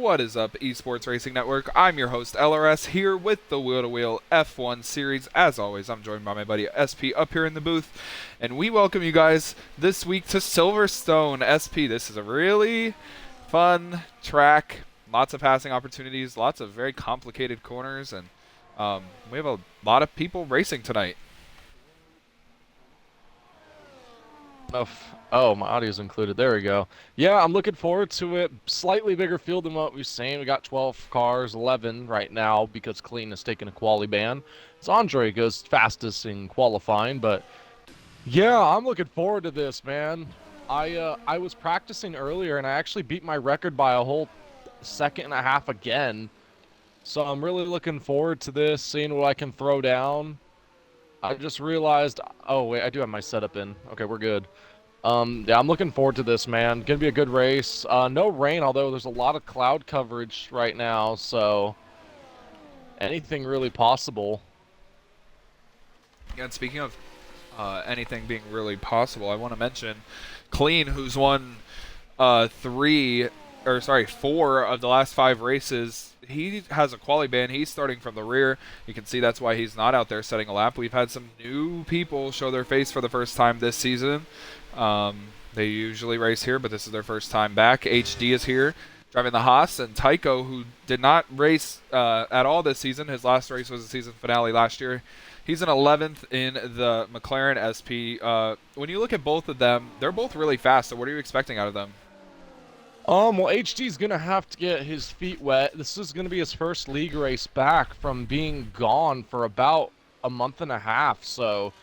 What is up, Esports Racing Network? I'm your host, LRS, here with the Wheel-to-Wheel F1 Series. As always, I'm joined by my buddy SP up here in the booth, and we welcome you guys this week to Silverstone. SP, this is a really fun track. Lots of passing opportunities, lots of very complicated corners, and we have a lot of people racing tonight. Oh, my audio's included. There we go. Yeah, I'm looking forward to it. Slightly bigger field than what we've seen. We got 12 cars, 11 right now because Clean has taken a quali ban. So Andre goes fastest in qualifying, but yeah, I'm looking forward to this, man. I was practicing earlier and I actually beat my record by a whole second and a half again. So I'm really looking forward to this, seeing what I can throw down. I just realized, oh wait, I do have my setup in. Okay, we're good. Yeah, I'm looking forward to this, man. Gonna be a good race. No rain, although there's a lot of cloud coverage right now, so anything really possible. And speaking of anything being really possible, I want to mention Clean, who's won 4 of the last 5 races. He has a quali ban. He's starting from the rear. You can see that's why he's not out there setting a lap. We've had some new people show their face for the first time this season. They usually race here, but this is their first time back. HD is here driving the Haas, and Tycho, who did not race at all this season. His last race was the season finale last year. He's in 11th in the McLaren SP. When you look at both of them, they're both really fast, so what are you expecting out of them? Well, HD's gonna have to get his feet wet. This is gonna be his first league race back from being gone for about a month and a half, so,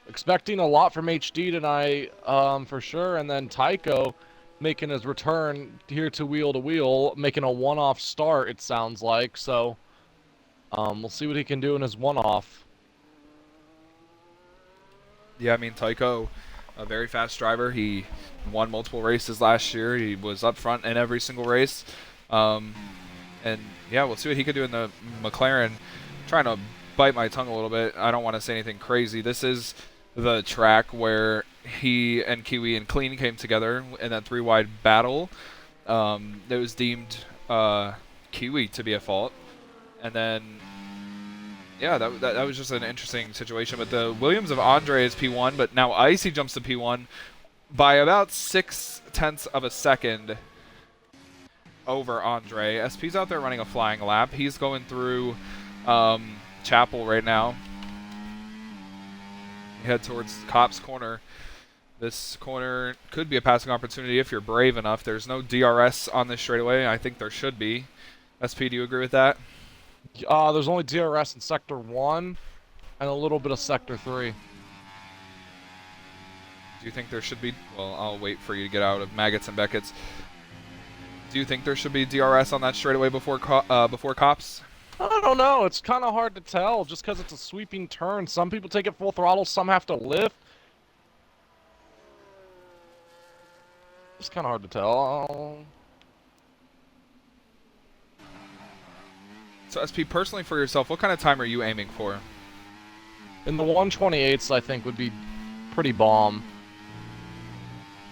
expecting a lot from HD tonight, for sure, and then Tycho making his return here to Wheel, making a one-off start, it sounds like, so, we'll see what he can do in his one-off. Yeah, I mean, Tycho, a very fast driver. He won multiple races last year. He was up front in every single race. And yeah, we'll see what he could do in the McLaren. I'm trying to bite my tongue a little bit. I don't want to say anything crazy. This is the track where he and Kiwi and Clean came together in that 3-wide battle. It was deemed Kiwi to be at fault. And then yeah, that was just an interesting situation. But the Williams of Andre is P1, but now Icy jumps to P1 by about 0.6 of a second over Andre. SP's out there running a flying lap. He's going through Chapel right now. We head towards Cop's Corner. This corner could be a passing opportunity if you're brave enough. There's no DRS on this straightaway. I think there should be. SP, do you agree with that? There's only DRS in Sector 1 and a little bit of Sector 3. Do you think there should be... Well, I'll wait for you to get out of Maggots and Beckett's. Do you think there should be DRS on that straightaway before Cops? I don't know. It's kind of hard to tell just because it's a sweeping turn. Some people take it full throttle, some have to lift. It's kind of hard to tell. So SP, personally for yourself, what kind of time are you aiming for? In the 128s, I think would be pretty bomb.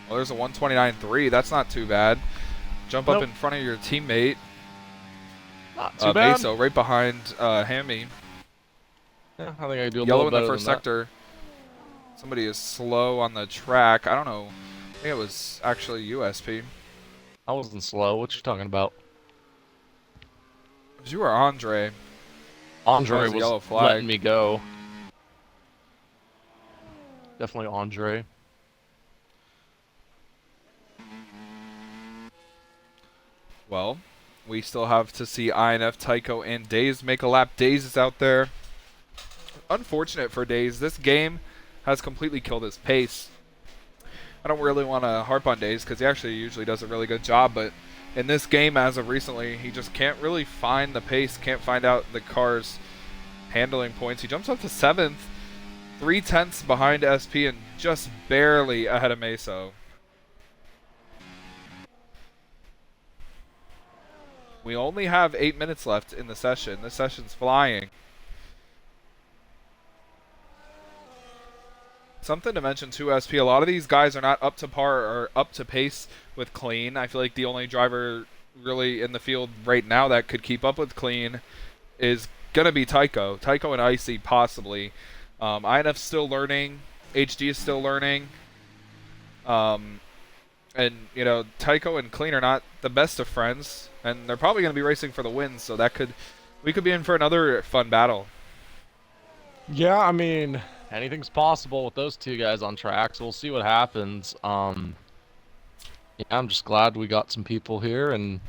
Well, there's a 129.3. That's not too bad. Jump up Nope. in front of your teammate. Not too bad. Meso, right behind Hammy. Yeah, I think I do a Yellow little in better the first than that. sector. Somebody is slow on the track. I don't know. I think it was actually USP. I wasn't slow. What you talking about? You were Andre. Andre was a yellow was flag. letting me go. Definitely Andre. Well, we still have to see INF, Tycho, and Daze make a lap. Daze is out there. Unfortunate for Daze. This game has completely killed his pace. I don't really want to harp on Daze because he actually usually does a really good job, but in this game as of recently, he just can't really find the pace, can't find out the car's handling points. He jumps up to 7th, 0.3 behind SP, and just barely ahead of Meso. We only have 8 minutes left in the session. This session's flying. Something to mention too, SP, a lot of these guys are not up to par or up to pace with Clean. I feel like the only driver really in the field right now that could keep up with Clean is going to be Tycho. Tycho and Icy possibly. INF's still learning. HD is still learning. And, you know, Tycho and Clean are not the best of friends. And they're probably going to be racing for the win. So we could be in for another fun battle. Yeah, I mean, anything's possible with those two guys on track, so we'll see what happens. Yeah, I'm just glad we got some people here, and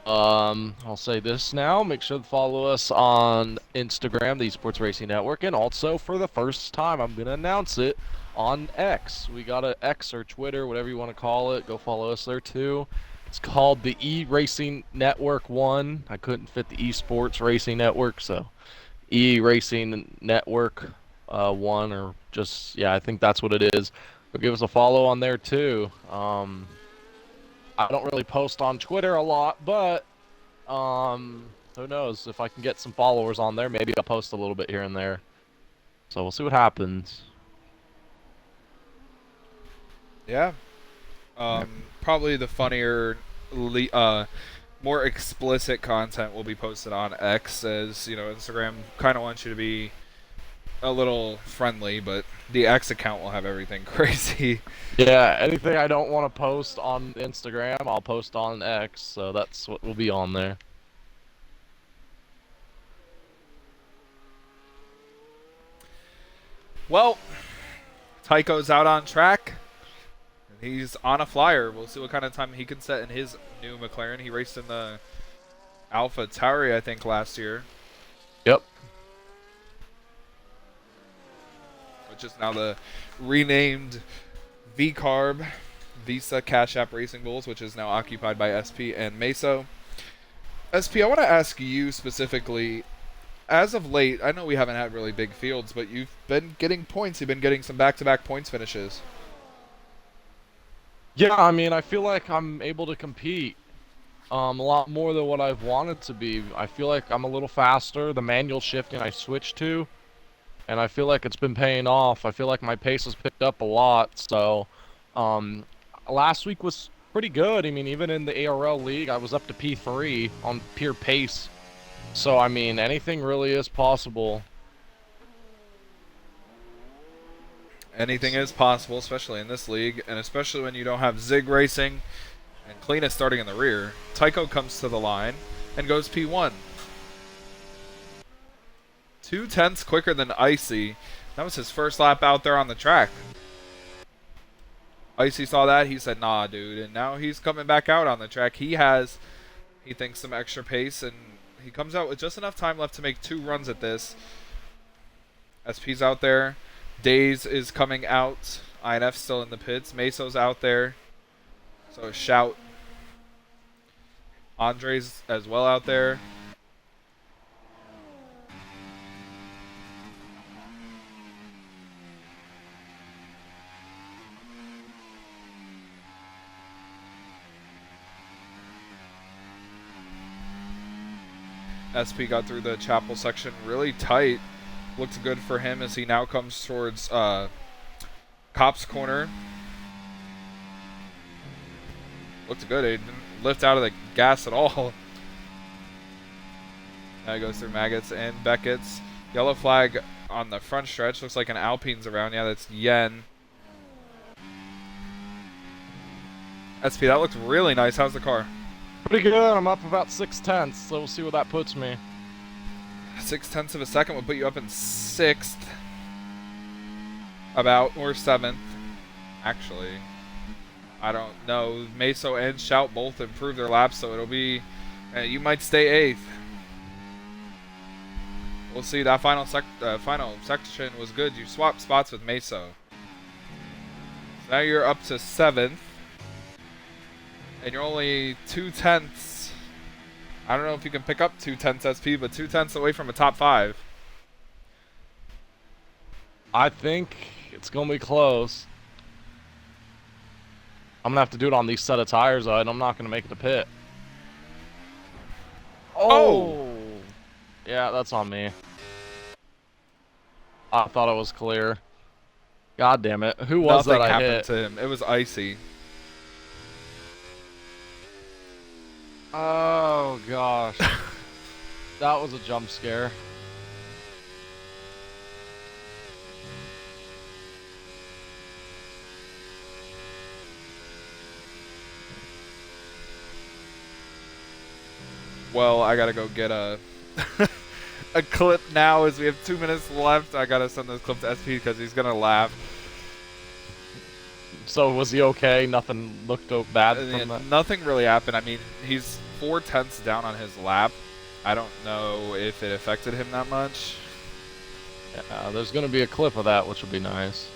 I'll say this now. Make sure to follow us on Instagram, the Esports Racing Network, and also for the first time, I'm gonna announce it on X. We got a X or Twitter, whatever you want to call it. Go follow us there too. It's called the E-Racing Network 1. I couldn't fit the Esports Racing Network, so E-Racing Network 1, or just, yeah, I think that's what it is. Go give us a follow on there too. I don't really post on Twitter a lot, but who knows? If I can get some followers on there, maybe I'll post a little bit here and there. So we'll see what happens. Yeah. Probably the funnier, more explicit content will be posted on X, as, you know, Instagram kind of wants you to be a little friendly, but the X account will have everything crazy. Yeah, anything I don't want to post on Instagram, I'll post on X, so that's what will be on there. Well, Tycho's out on track. He's on a flyer. We'll see what kind of time he can set in his new McLaren. He raced in the Alpha Tauri, I think, last year. Yep. Which is now the renamed V-Carb Visa Cash App Racing Bulls, which is now occupied by SP and Meso. SP, I want to ask you specifically, as of late, I know we haven't had really big fields, but you've been getting points. You've been getting some back-to-back points finishes. Yeah, I mean, I feel like I'm able to compete a lot more than what I've wanted to be. I feel like I'm a little faster. The manual shifting I switched to, and I feel like it's been paying off. I feel like my pace has picked up a lot. So, last week was pretty good. I mean, even in the ARL league, I was up to P3 on pure pace. So, I mean, anything really is possible. Anything is possible, especially in this league, and especially when you don't have Zig racing and Clean is starting in the rear. Tycho comes to the line and goes P1. 2/10 quicker than Icy. That was his first lap out there on the track. Icy saw that. He said, nah, dude. And now he's coming back out on the track. He thinks, some extra pace, and he comes out with just enough time left to make 2 runs at this. SP's out there. Days is coming out. INF's still in the pits. Meso's out there. So shout. Andre's as well out there. SP got through the chapel section really tight. Looked good for him as he now comes towards Cop's corner. Looked good. He didn't lift out of the gas at all. Now he goes through Maggots and Beckett's. Yellow flag on the front stretch. Looks like an Alpine's around. Yeah, that's Yen. SP, that looks really nice. How's the car? Pretty good. I'm up about 6/10, so we'll see where that puts me. 0.6 of a second would put you up in 6th. About, or 7th. Actually. I don't know. Meso and Shout both improved their laps, so it'll be... you might stay 8th. We'll see. That final section was good. You swapped spots with Meso. So now you're up to 7th. And you're only 2/10. I don't know if you can pick up 2/10 SP, but 2/10 away from a top 5. I think it's going to be close. I'm going to have to do it on these set of tires, though, and I'm not going to make it to pit. Oh! Yeah, that's on me. I thought it was clear. God damn it. Who was Nothing that I happened hit? to him. It was Icy. Oh gosh, that was a jump scare. Well, I gotta go get a a clip now as we have 2 minutes left. I gotta send this clip to SP because he's gonna laugh. So was he okay? Nothing looked bad from that? Nothing really happened. I mean, he's 4/10 down on his lap. I don't know if it affected him that much. Yeah, there's gonna be a clip of that, which would be nice.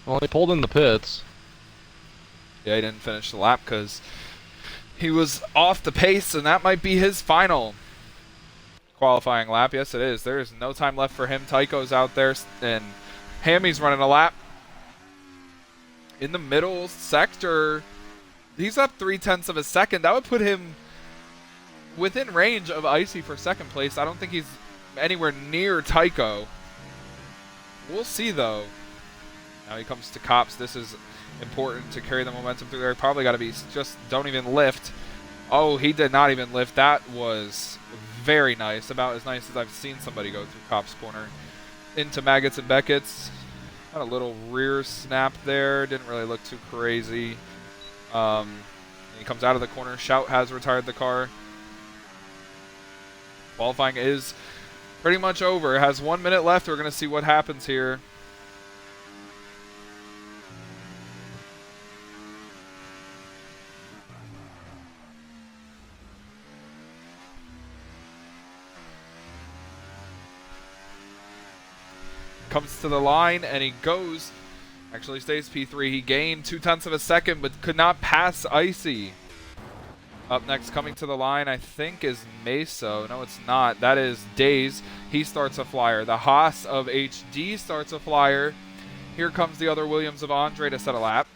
Well, he pulled in the pits. Yeah, he didn't finish the lap because he was off the pace, and that might be his final qualifying lap. Yes, it is. There is no time left for him. Tycho's out there, and Hammy's running a lap. In the middle sector, he's up 0.3 of a second. That would put him within range of Icy for second place. I don't think he's anywhere near Tycho. We'll see, though. Now he comes to Cops. This is important to carry the momentum through there. Probably got to be just don't even lift. Oh, he did not even lift. That was very nice. About as nice as I've seen somebody go through Cops Corner. Into Maggots and Beckett's. Got a little rear snap there. Didn't really look too crazy. He comes out of the corner. Shout has retired the car. Qualifying is pretty much over. It has 1 minute left. We're going to see what happens here. Comes to the line and he goes, actually stays P3. He gained 0.2 of a second but could not pass Icy. Up next, coming to the line, I think is Meso. No, it's not. That is Days. He starts a flyer. The Haas of HD starts a flyer. Here comes the other Williams of Andre to set a lap.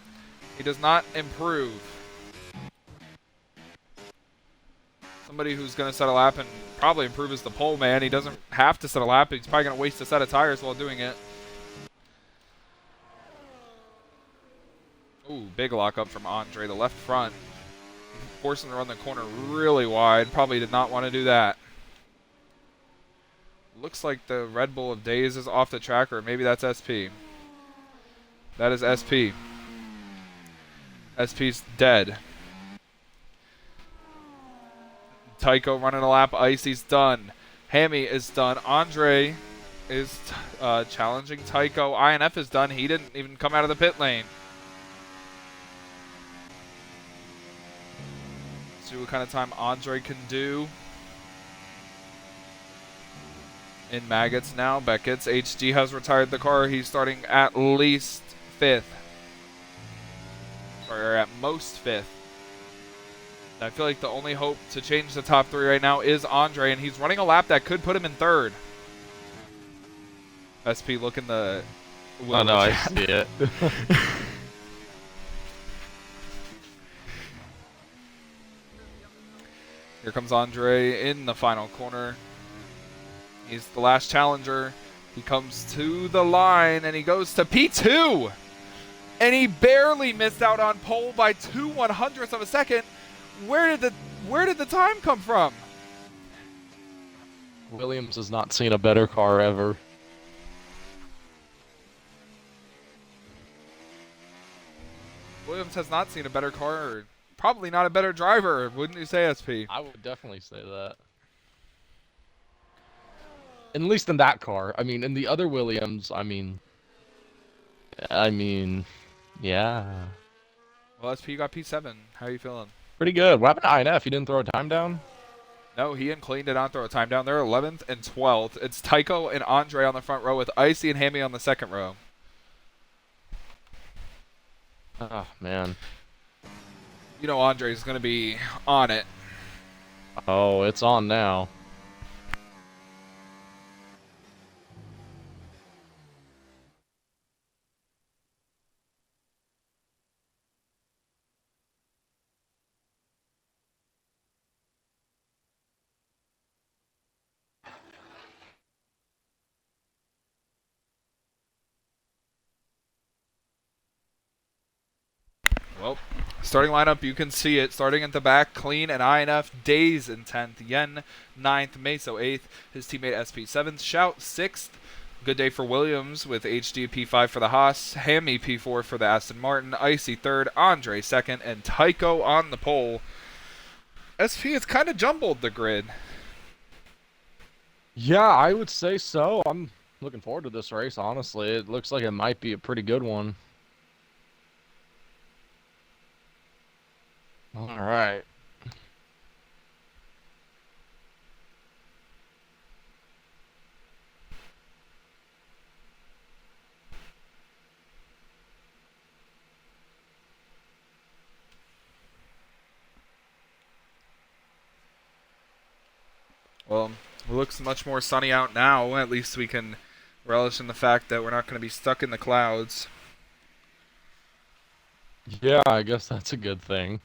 He does not improve. Somebody who's going to set a lap and probably improve is the pole man. He doesn't have to set a lap. He's probably going to waste a set of tires while doing it. Ooh, big lockup from Andre, the left front. Forcing to run the corner really wide. Probably did not want to do that. Looks like the Red Bull of Days is off the track, or maybe that's SP. That is SP. SP's dead. Tycho running a lap. Icy's done. Hammy is done. Andre is challenging Tycho. INF is done. He didn't even come out of the pit lane. See what kind of time Andre can do. In Maggots now. Beckett's. HD has retired the car. He's starting at least 5th. Or at most 5th. I feel like the only hope to change the top 3 right now is Andre, and he's running a lap that could put him in 3rd. SP looking the... Oh, no, I see it. Here comes Andre in the final corner. He's the last challenger. He comes to the line, and he goes to P2. And he barely missed out on pole by 0.02 of a second. Where did the time come from? Williams has not seen a better car ever. Williams has not seen a better car, or probably not a better driver, wouldn't you say, SP? I would definitely say that. At least in that car. I mean, in the other Williams, I mean, yeah. Well, SP, you got P7. How are you feeling? Pretty good. What happened to INF? He didn't throw a time down? No, he and Clean did not throw a time down. They're 11th and 12th. It's Tycho and Andre on the front row with Icy and Hammy on the second row. Oh, man. You know Andre's going to be on it. Oh, it's on now. Well, starting lineup, you can see it. Starting at the back, Clean and INF, Days in 10th, Yen 9th, Meso 8th, his teammate SP 7th, Shout 6th. Good day for Williams with HD P5 for the Haas, Hammy P4 for the Aston Martin, Icy 3rd, Andre 2nd, and Tycho on the pole. SP has kind of jumbled the grid. Yeah, I would say so. I'm looking forward to this race, honestly. It looks like it might be a pretty good one. All right. Well, it looks much more sunny out now. At least we can relish in the fact that we're not going to be stuck in the clouds. Yeah, I guess that's a good thing.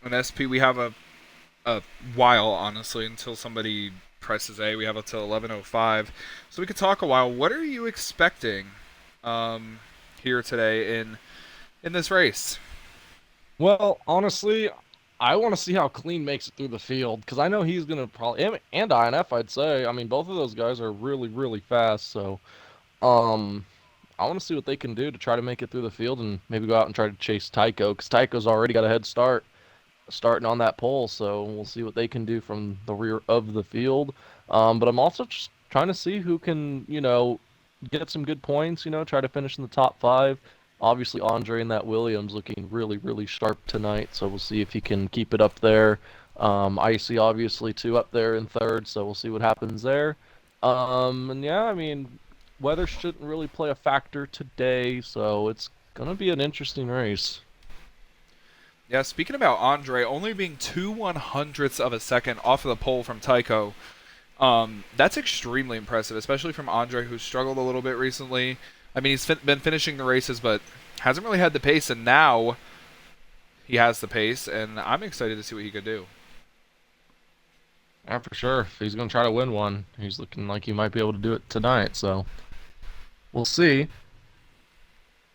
In SP, we have a while, honestly, until somebody presses A. We have until 11:05, so we could talk a while. What are you expecting here today in this race? Well, honestly, I want to see how Clean makes it through the field because I know he's going to probably and INF, I'd say. I mean, both of those guys are really, really fast. So, I want to see what they can do to try to make it through the field and maybe go out and try to chase Tycho because Tycho's already got a head start starting on that pole. So we'll see what they can do from the rear of the field. But I'm also just trying to see who can, get some good points, try to finish in the top 5. Obviously, Andre and that Williams looking really, really sharp tonight. So we'll see if he can keep it up there. Icy, obviously, too, up there in 3rd. So we'll see what happens there. And yeah, I mean, weather shouldn't really play a factor today. So it's going to be an interesting race. Yeah, speaking about Andre, only being 2/100ths of a second off of the pole from Tycho, that's extremely impressive, especially from Andre, who's struggled a little bit recently. I mean, he's been finishing the races, but hasn't really had the pace, and now he has the pace, and I'm excited to see what he could do. Yeah, for sure. If he's going to try to win one, he's looking like he might be able to do it tonight, so we'll see.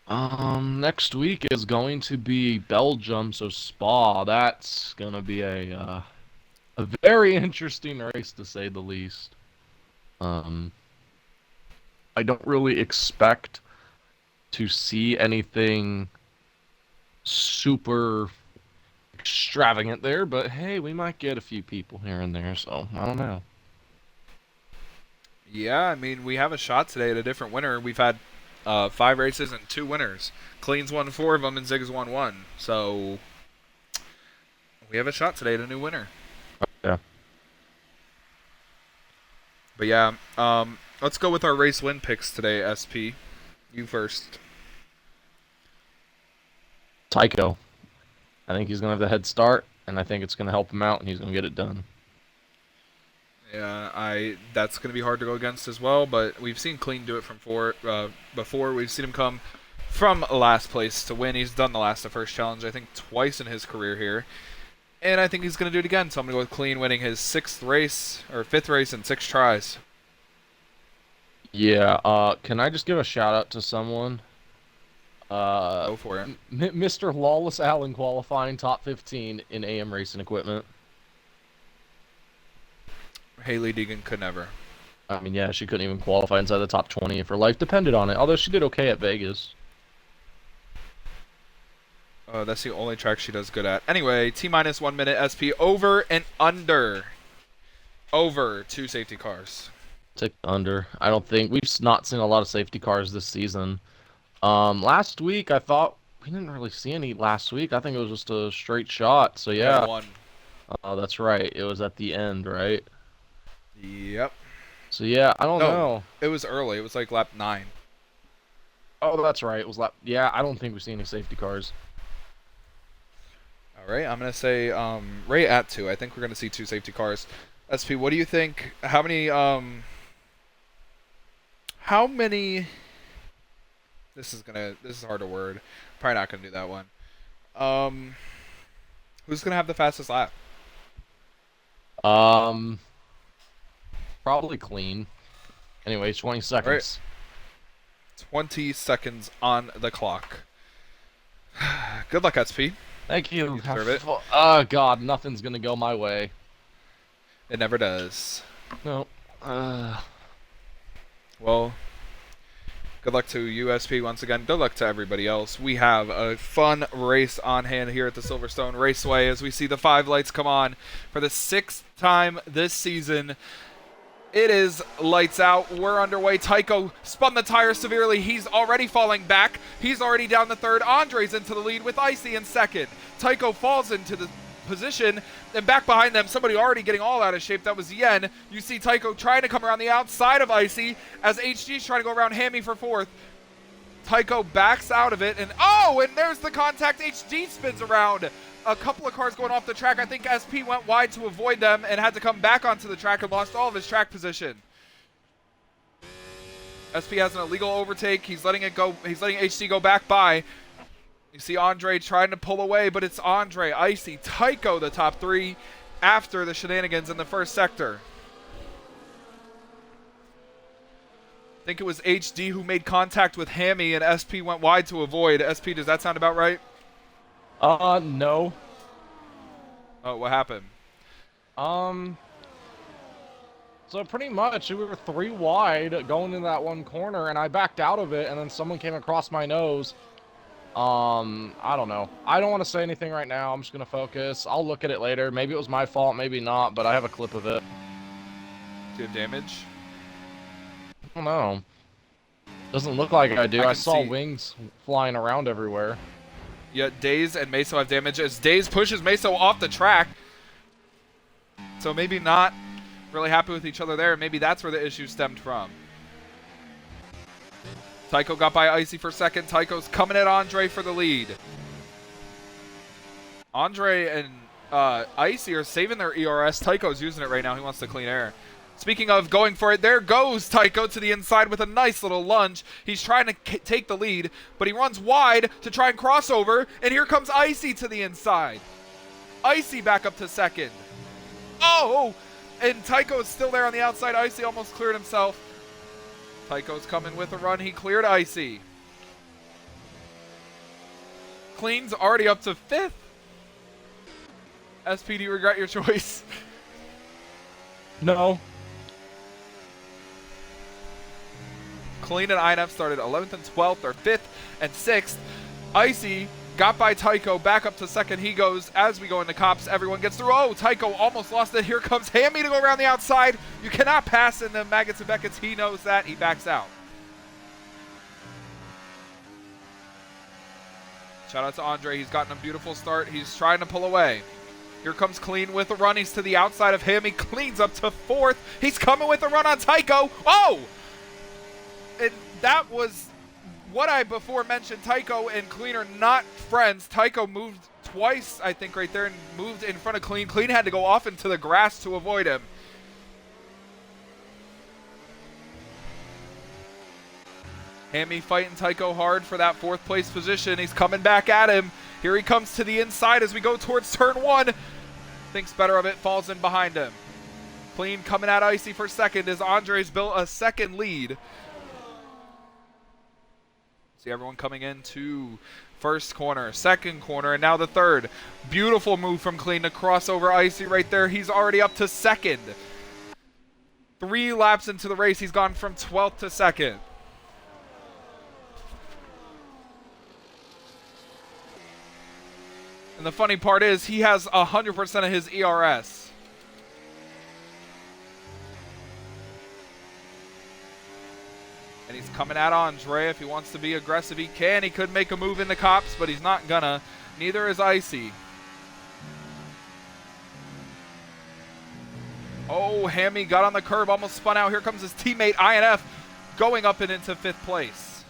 Next week is going to be Belgium, so Spa. That's going to be a very interesting race, to say the least. I don't really expect to see anything super extravagant there, but hey, we might get a few people here and there, so I don't know. Yeah, I mean, we have a shot today at a different winner. We've had 5 races and 2 winners. Clean's won 4 of them, and Zig's won 1. So we have a shot today at a new winner. Yeah. But yeah, let's go with our race win picks today, SP. You first. Tycho. I think he's going to have the head start, and I think it's going to help him out, and he's going to get it done. Yeah, that's going to be hard to go against as well, but we've seen Clean do it from before. We've seen him come from last place to win. He's done the last to first challenge, I think, twice in his career here. And I think he's going to do it again, so I'm going to go with Clean winning his 5th race in 6 tries. Yeah, can I just give a shout out to someone? Go for it. Mr. Lawless Allen qualifying top 15 in AM racing equipment. Haley Deegan could never. I mean, yeah, she couldn't even qualify inside the top 20 if her life depended on it, although she did okay at Vegas. That's the only track she does good at. Anyway, T-minus 1 minute SP over and under. Over 2 safety cars. Take under. I don't think we've not seen a lot of safety cars this season. Last week I thought we didn't really see any last week. I think it was just a straight shot. So yeah. One. Oh, that's right. It was at the end, right? Yep. So yeah, I don't know. It was early. It was like lap 9. Oh, that's right. It was lap. Yeah, I don't think we've seen any safety cars. All right, I'm gonna say right at 2. I think we're gonna see 2 safety cars. SP, what do you think? How many? This is hard to word. Probably not gonna do that one. Who's gonna have the fastest lap? Probably Clean. Anyway, 20 seconds. Right. 20 seconds on the clock. Good luck, SP. Thank you. You deserve it. Oh god, nothing's gonna go my way. It never does. No. Well, good luck to USP once again. Good luck to everybody else. We have a fun race on hand here at the Silverstone Raceway as we see the 5 lights come on for the 6th time this season. It is lights out. We're underway. Tycho spun the tire severely. He's already falling back. He's already down the third. Andre's into the lead with Icy in second. Tycho falls into the position, and back behind them, somebody already getting all out of shape. That was Yen. You see Tycho trying to come around the outside of Icy as HG's trying to go around Hammy for 4th. Tycho backs out of it, and there's the contact. HG spins around. A couple of cars going off the track. I think SP went wide to avoid them and had to come back onto the track and lost all of his track position. SP has an illegal overtake. He's letting it go. He's letting HG go back by. You see Andre trying to pull away, but it's Andre, Icy, Tycho, the top 3 after the shenanigans in the first sector. I think it was HD who made contact with Hammy and SP went wide to avoid. SP, does that sound about right? No. Oh, what happened? So pretty much we were 3 wide going in that one corner, and I backed out of it, and then someone came across my nose. I don't know. I don't want to say anything right now. I'm just gonna focus. I'll look at it later. Maybe it was my fault, maybe not, but I have a clip of it. Do you have damage? I don't know. Doesn't look like I do. I saw see wings flying around everywhere. Yeah, Daze and Meso have damage as Daze pushes Meso off the track. So maybe not really happy with each other there. Maybe that's where the issue stemmed from. Tycho got by Icy for second. Tycho's coming at Andre for the lead. Andre and Icy are saving their ERS. Tycho's using it right now. He wants to clean air. Speaking of going for it, there goes Tycho to the inside with a nice little lunge. He's trying to take the lead, but he runs wide to try and cross over, and here comes Icy to the inside. Icy back up to second. Oh, and Tycho is still there on the outside. Icy almost cleared himself. Tycho's coming with a run. He cleared Icy. Clean's already up to 5th. SP, do you regret your choice? No. Clean and INF started 11th and 12th, or 5th and 6th. Icy got by Tycho, back up to second. He goes as we go into cops. Everyone gets through. Oh, Tycho almost lost it. Here comes Hammy to go around the outside. You cannot pass in the Maggots and Beckett's. He knows that. He backs out. Shout out to Andre. He's gotten a beautiful start. He's trying to pull away. Here comes Clean with a run. He's to the outside of him. He cleans up to 4th. He's coming with a run on Tycho. Oh! And that was what I before mentioned. Tycho and Clean are not friends. Tycho moved twice, I think, right there, and moved in front of Clean. Clean had to go off into the grass to avoid him. Hammy fighting Tycho hard for that 4th place position. He's coming back at him. Here he comes to the inside as we go towards turn 1. Thinks better of it, falls in behind him. Clean coming at Icy for second as Andre's built a second lead. See everyone coming into first corner, second corner, and now the third. Beautiful move from Clean to cross over Icy right there. He's already up to second. 3 laps into the race, he's gone from 12th to second. And the funny part is he has 100% of his ERS. And he's coming at Andre. If he wants to be aggressive, he can. He could make a move in the cops, but he's not gonna. Neither is Icy. Oh, Hammy got on the curb, almost spun out. Here comes his teammate, INF, going up and into 5th place.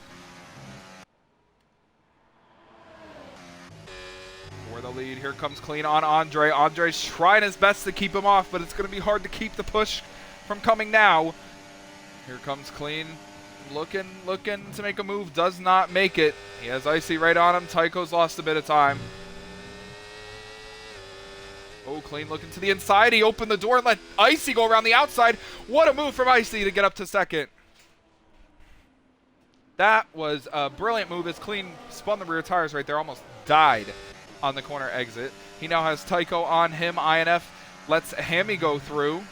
For the lead, here comes Clean on Andre. Andre's trying his best to keep him off, but it's going to be hard to keep the push from coming now. Here comes Clean, looking to make a move, does not make it. He has Icy right on him. Tycho's lost a bit of time. Oh, Clean looking to the inside. He opened the door and let Icy go around the outside. What a move from Icy to get up to second. That was a brilliant move as Clean spun the rear tires right there, almost died on the corner exit. He now has Tycho on him. INF lets Hammy go through.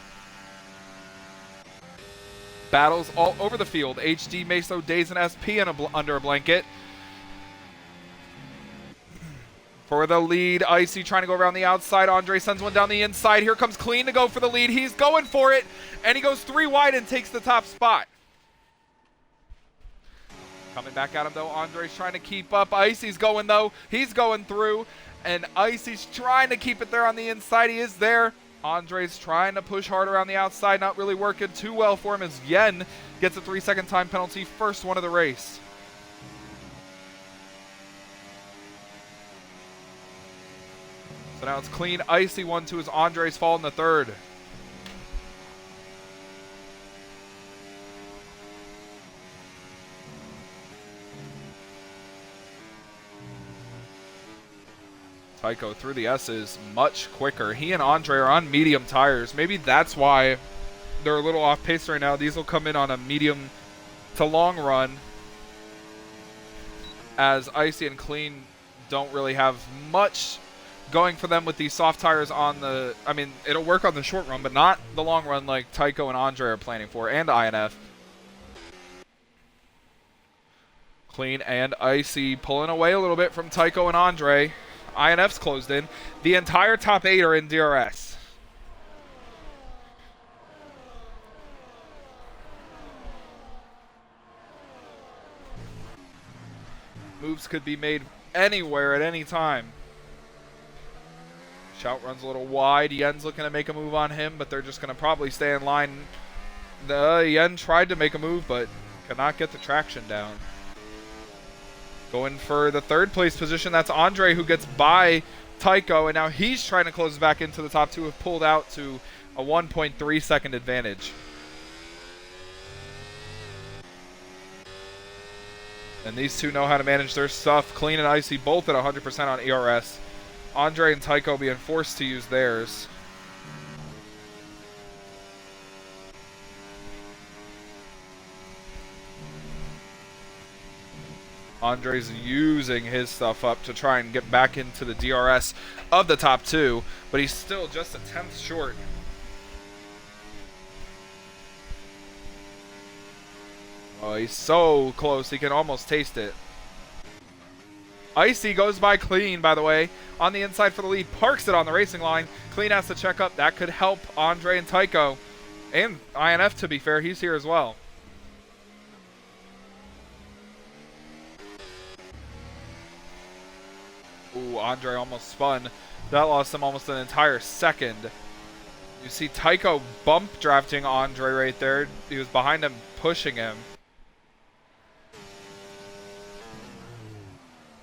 Battles all over the field. HD, Meso, Days, and SP under a blanket. For the lead, Icy trying to go around the outside. Andre sends one down the inside. Here comes Clean to go for the lead. He's going for it, and he goes 3 wide and takes the top spot. Coming back at him, though. Andre's trying to keep up. Icy's going, though. He's going through, and Icy's trying to keep it there on the inside. He is there. Andre's trying to push hard around the outside. Not really working too well for him as Yen gets a 3-second time penalty. First one of the race. So now it's Clean, Icy 1-2 as Andre's fall in the third. Tycho through the S's much quicker. He and Andre are on medium tires. Maybe that's why they're a little off pace right now. These will come in on a medium to long run, as Icy and Clean don't really have much going for them with these soft tires on the, I mean, it'll work on the short run, but not the long run like Tycho and Andre are planning for, and INF. Clean and Icy pulling away a little bit from Tycho and Andre. INF's closed in. The entire top 8 are in DRS. Moves could be made anywhere at any time. Shout runs a little wide. Yen's looking to make a move on him, but they're just going to probably stay in line. Yen tried to make a move, but could not get the traction down. Going for the third place position, that's Andre, who gets by Tycho, and now he's trying to close back into the top 2, have pulled out to a 1.3 second advantage. And these two know how to manage their stuff. Clean and Icy both at 100% on ERS. Andre and Tycho being forced to use theirs. Andre's using his stuff up to try and get back into the DRS of the top 2, but he's still just a 10th short. Oh, he's so close. He can almost taste it. Icy goes by Clean, by the way, on the inside for the lead. Parks it on the racing line. Clean has to check up. That could help Andre and Tycho. And INF, to be fair. He's here as well. Ooh, Andre almost spun. That lost him almost an entire second. You see Tycho bump drafting Andre right there. He was behind him, pushing him.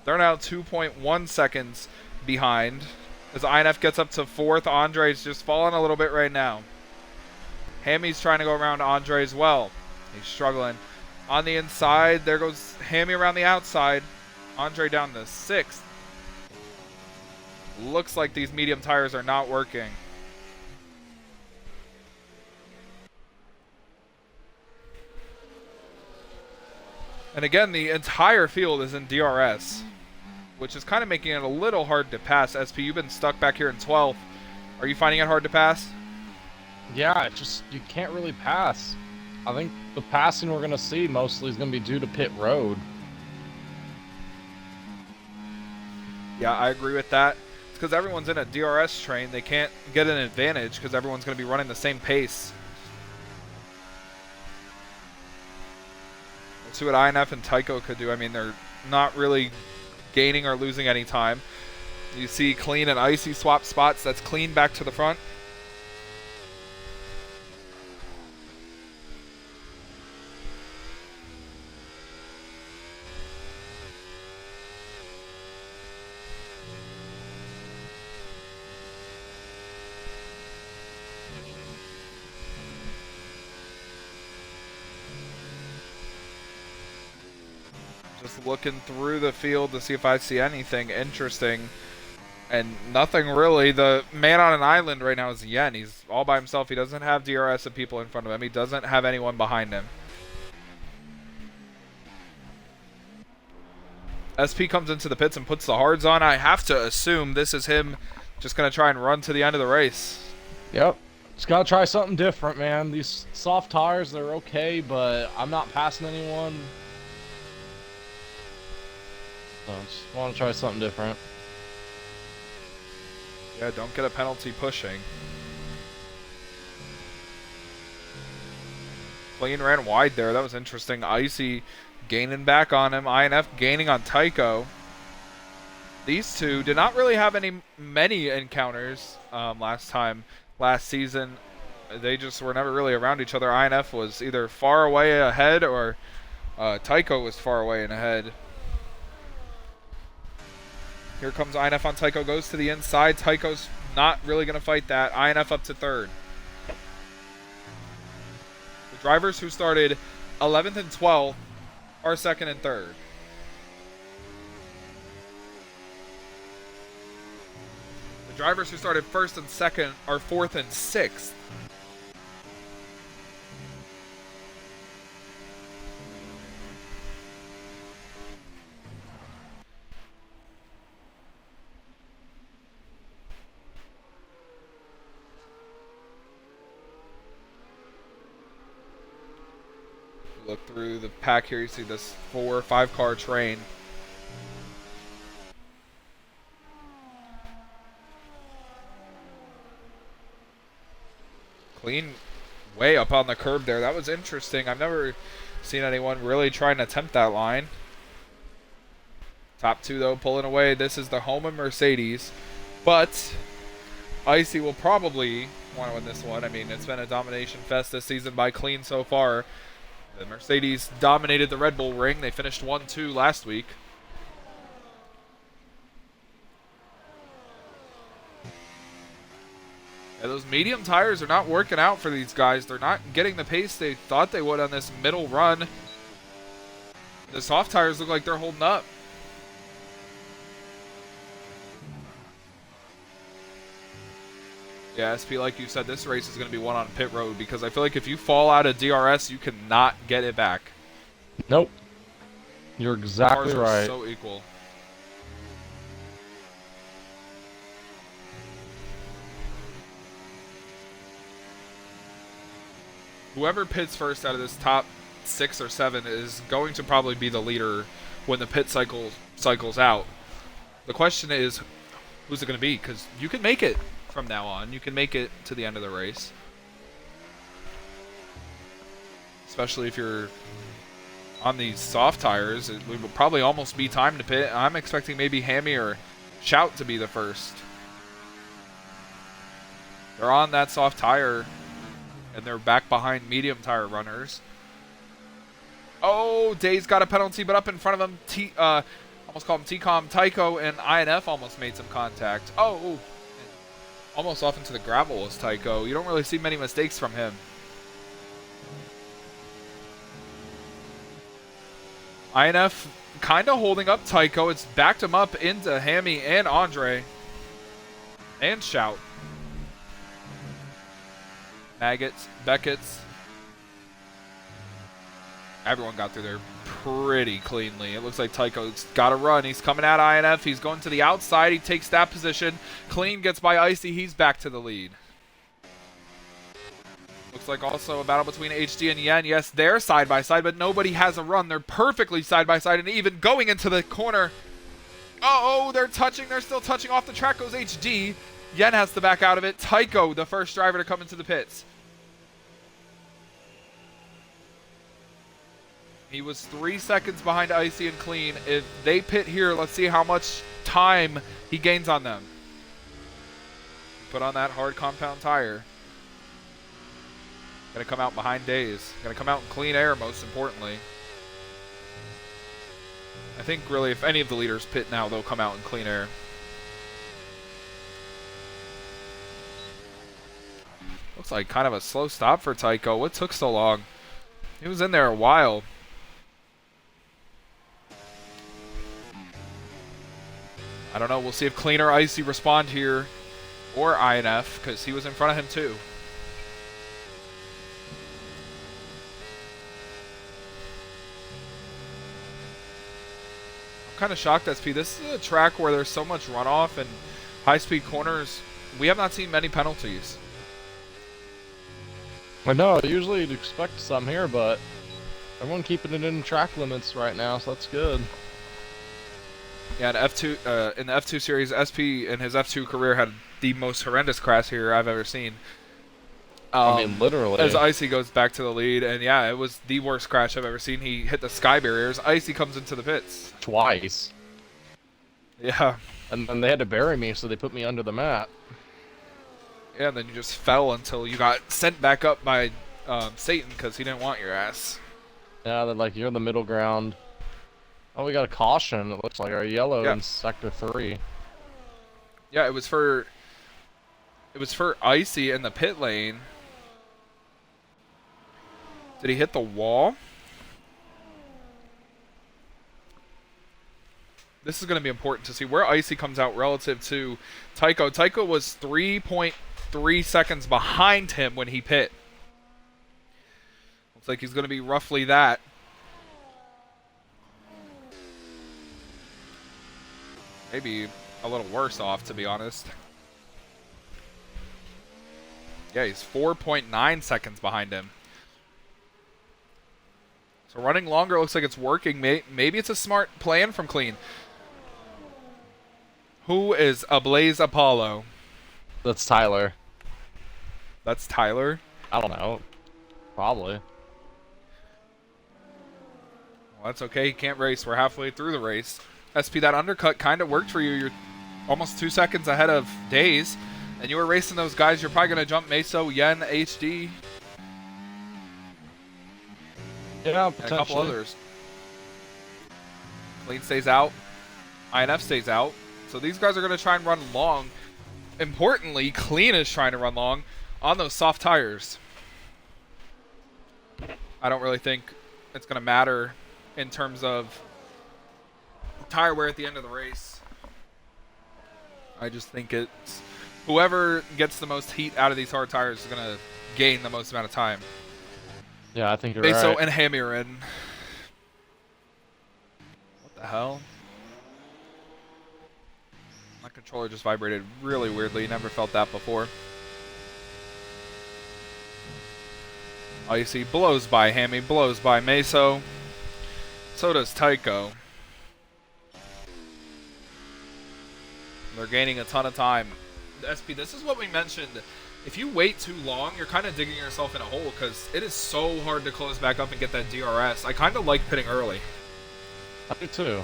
They're now 2.1 seconds behind. As INF gets up to 4th, Andre's just falling a little bit right now. Hammy's trying to go around Andre as well. He's struggling. On the inside, there goes Hammy around the outside. Andre down to 6th. Looks like these medium tires are not working. And again, the entire field is in DRS, which is kind of making it a little hard to pass. SP, you've been stuck back here in 12th. Are you finding it hard to pass? Yeah, you can't really pass. I think the passing we're going to see mostly is going to be due to pit road. Yeah, I agree with that. It's because everyone's in a DRS train. They can't get an advantage because everyone's going to be running the same pace. Let's see what INF and Tycho could do. I mean, they're not really gaining or losing any time. You see Clean and Icy swap spots. That's Clean back to the front. Just looking through the field to see if I see anything interesting. And nothing really. The man on an island right now is Yen. He's all by himself. He doesn't have DRS of people in front of him. He doesn't have anyone behind him. SP comes into the pits and puts the hards on. I have to assume this is him just going to try and run to the end of the race. Yep. Just gotta try something different, man. These soft tires, they're okay, but I'm not passing anyone. So just want to try something different. Yeah, don't get a penalty pushing. Clean ran wide there. That was interesting. Icy gaining back on him. INF gaining on Tycho. These two did not really have many encounters last season. They just were never really around each other. INF was either far away ahead or Tycho was far away and ahead. Here comes INF on Tycho, goes to the inside. Tycho's not really going to fight that. INF up to third. The drivers who started 11th and 12th are second and third. The drivers who started first and second are fourth and sixth. Look through the pack here, you see this 4 or 5 car train. Clean way up on the curb there. That was interesting. I've never seen anyone really try and attempt that line. Top two, though, pulling away. This is the home of Mercedes. But Icy will probably want to win this one. I mean, it's been a domination fest this season by Clean so far. The Mercedes dominated the Red Bull ring. They finished 1-2 last week. Yeah, those medium tires are not working out for these guys. They're not getting the pace they thought they would on this middle run. The soft tires look like they're holding up. Yeah, SP, like you said, this race is going to be won on pit road because I feel like if you fall out of DRS, you cannot get it back. Nope. You're exactly the cars right. Are so equal. Whoever pits first out of this top 6 or 7 is going to probably be the leader when the pit cycles out. The question is, who's it going to be? Because you can make it from now on. You can make it to the end of the race. Especially if you're on these soft tires. It will probably almost be time to pit. I'm expecting maybe Hammy or Shout to be the first. They're on that soft tire, and they're back behind medium tire runners. Oh, Day's got a penalty, but up in front of him, almost called him T-Com, Tycho and INF almost made some contact. Oh, almost off into the gravel was Tycho. You don't really see many mistakes from him. INF kind of holding up Tycho. It's backed him up into Hammy and Andre. And Shout. Maggots, Beckett's. Everyone got through there pretty cleanly. It looks like Tycho's got to run. He's coming at INF. He's going to the outside. He takes that position. Clean gets by Icy. He's back to the lead. Looks like also a battle between HD and Yen. Yes, they're side by side, but nobody has a run. They're perfectly side by side, and even going into the corner. Oh, they're touching. They're still touching. Off the track goes HD. Yen has to back out of it. Tycho, the first driver to come into the pits. He was 3 seconds behind Icy and Clean. If they pit here, let's see how much time he gains on them. Put on that hard compound tire. Gonna come out behind Days. Gonna come out in clean air, most importantly. I think really if any of the leaders pit now, they'll come out in clean air. Looks like kind of a slow stop for Tycho. What took so long? He was in there a while. I don't know. We'll see if Clean or Icy respond here. Or INF, because he was in front of him too. kind of shocked, SP. This is a track where there's so much runoff and high-speed corners. We have not seen many penalties. I know, usually you'd expect some here, but everyone keeping it in track limits right now, so that's good. Yeah, in F2, in the F2 series, SP in his F2 career had the most horrendous crash here I've ever seen. I mean, literally. As Icy goes back to the lead, and yeah, it was the worst crash I've ever seen. He hit the sky barriers. Icy comes into the pits. Twice. Yeah. And then they had to bury me, so they put me under the mat. Yeah, and then you just fell until you got sent back up by Satan because he didn't want your ass. Yeah, they're like, you're the middle ground. Oh, we got a caution, it looks like, or a yellow in Sector 3. Yeah, it was for Icy in the pit lane. Did he hit the wall? This is going to be important to see where Icy comes out relative to Tycho. Tycho was 3.3 seconds behind him when he pit. Looks like he's going to be roughly that. Maybe a little worse off, to be honest. Yeah, he's 4.9 seconds behind him. So running longer looks like it's working. Maybe it's a smart plan from Clean. Who is Ablaze Apollo? That's Tyler. That's Tyler? I don't know. Probably. Well, that's okay. He can't race. We're halfway through the race. SP, that undercut kind of worked for you. You're almost 2 seconds ahead of Days. And you were racing those guys. You're probably going to jump Meso, Yen, HD. Yeah, And a couple others. Clean stays out. INF stays out. So these guys are going to try and run long. Importantly, Clean is trying to run long on those soft tires. I don't really think it's going to matter in terms of tire wear at the end of the race. I just think it's whoever gets the most heat out of these hard tires is going to gain the most amount of time. Yeah, I think you're Meso right. and Hammy are in. What the hell? My controller just vibrated really weirdly. Never felt that before. Icy blows by Hammy, blows by Meso. So does Tycho. They're gaining a ton of time. SP, this is what we mentioned. If you wait too long, you're kind of digging yourself in a hole because it is so hard to close back up and get that DRS. I kind of like pitting early. I do too.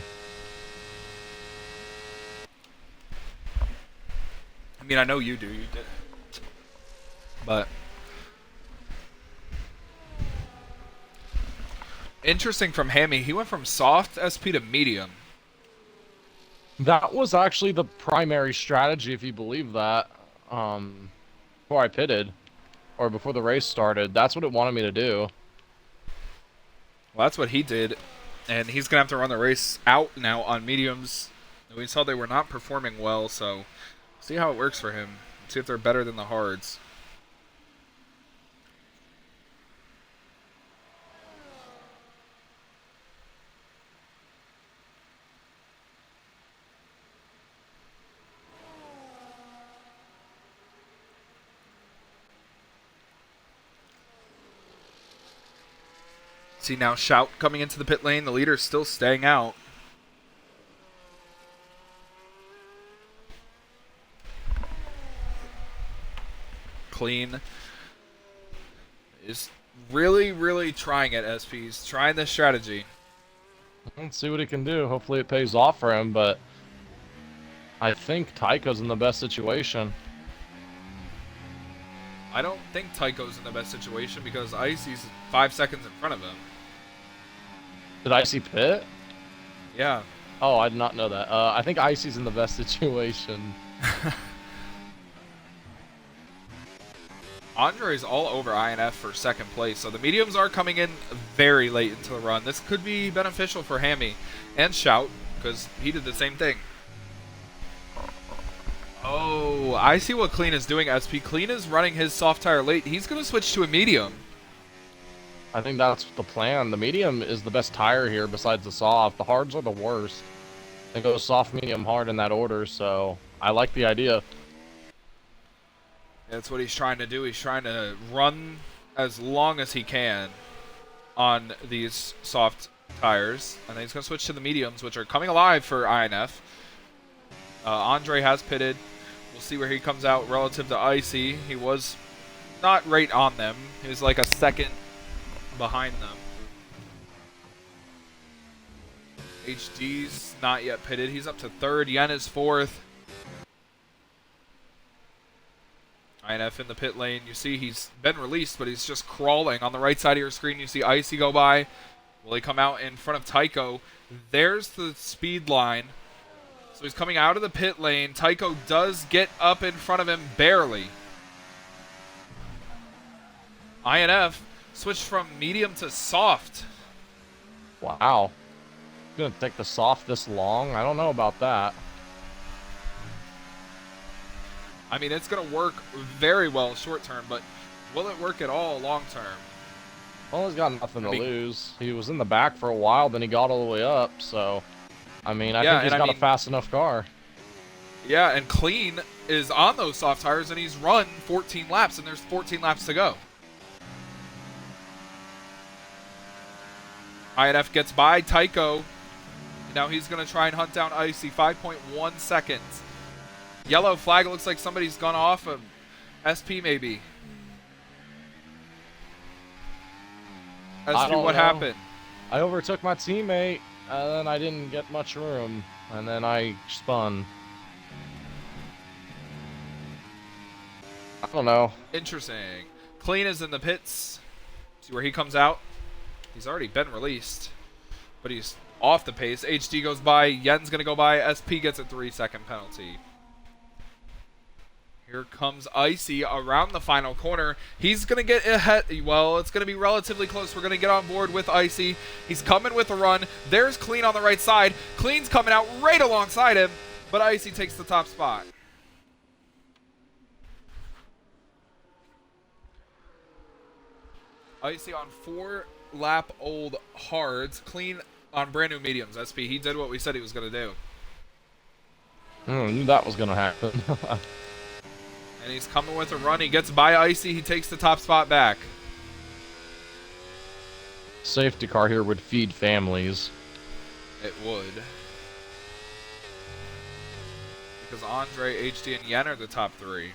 I mean, I know you do. You did. But interesting from Hammy. He went from soft SP to medium. That was actually the primary strategy, if you believe that. Before I pitted, or before the race started, that's what it wanted me to do. Well, that's what he did, and he's gonna have to run the race out now on mediums. We saw they were not performing well, so see how it works for him. See if they're better than the hards. See now Shout coming into the pit lane. The leader's still staying out. Clean is really, really trying it, SPs. Trying this strategy. Let's see what he can do. Hopefully it pays off for him, but I think Tycho's in the best situation. I don't think Tycho's in the best situation because Icy's 5 seconds in front of him. Did Icy pit? Yeah. Oh, I did not know that. I think Icy's in the best situation. Andre's all over INF for second place, so the mediums are coming in very late into the run. This could be beneficial for Hammy and Shout because he did the same thing. Oh, I see what Clean is doing, SP. Clean is running his soft tire late. He's going to switch to a medium. I think that's the plan. The medium is the best tire here besides the soft. The hards are the worst. It goes soft, medium, hard in that order, so I like the idea. That's what he's trying to do. He's trying to run as long as he can on these soft tires. And then he's going to switch to the mediums, which are coming alive for INF. Andre has pitted. We'll see where he comes out relative to Icy. He was not right on them. He was like a second behind them. HD's not yet pitted. He's up to third. Yen is fourth. INF in the pit lane. You see he's been released, but he's just crawling. On the right side of your screen, you see Icy go by. Will he come out in front of Tycho? There's the speed line. So he's coming out of the pit lane. Tycho does get up in front of him barely. INF switched from medium to soft. Wow. Gonna take the soft this long? I don't know about that. I mean, it's going to work very well short term, but will it work at all long term? Well, he's got nothing to lose. He was in the back for a while, then he got all the way up, so... I mean, I think he's got a fast enough car. Yeah, and Clean is on those soft tires, and he's run 14 laps, and there's 14 laps to go. INF gets by Tycho. Now he's going to try and hunt down Icy. 5.1 seconds. Yellow flag. It looks like somebody's gone off of SP maybe. As to what happened. I overtook my teammate, and then I didn't get much room, and then I spun. I don't know. Interesting. Clean is in the pits. See where he comes out. He's already been released, but he's off the pace. HD goes by. Yen's going to go by. SP gets a 3-second penalty. Here comes Icy around the final corner. He's going to get ahead. Well, it's going to be relatively close. We're going to get on board with Icy. He's coming with a run. There's Clean on the right side. Clean's coming out right alongside him, but Icy takes the top spot. Icy on 4-lap-old hards. Clean on brand-new mediums. SP, he did what we said he was going to do. I knew that was going to happen. And he's coming with a run. He gets by Icy. He takes the top spot back. Safety car here would feed families. It would. Because Andre, HD, and Yen are the top three.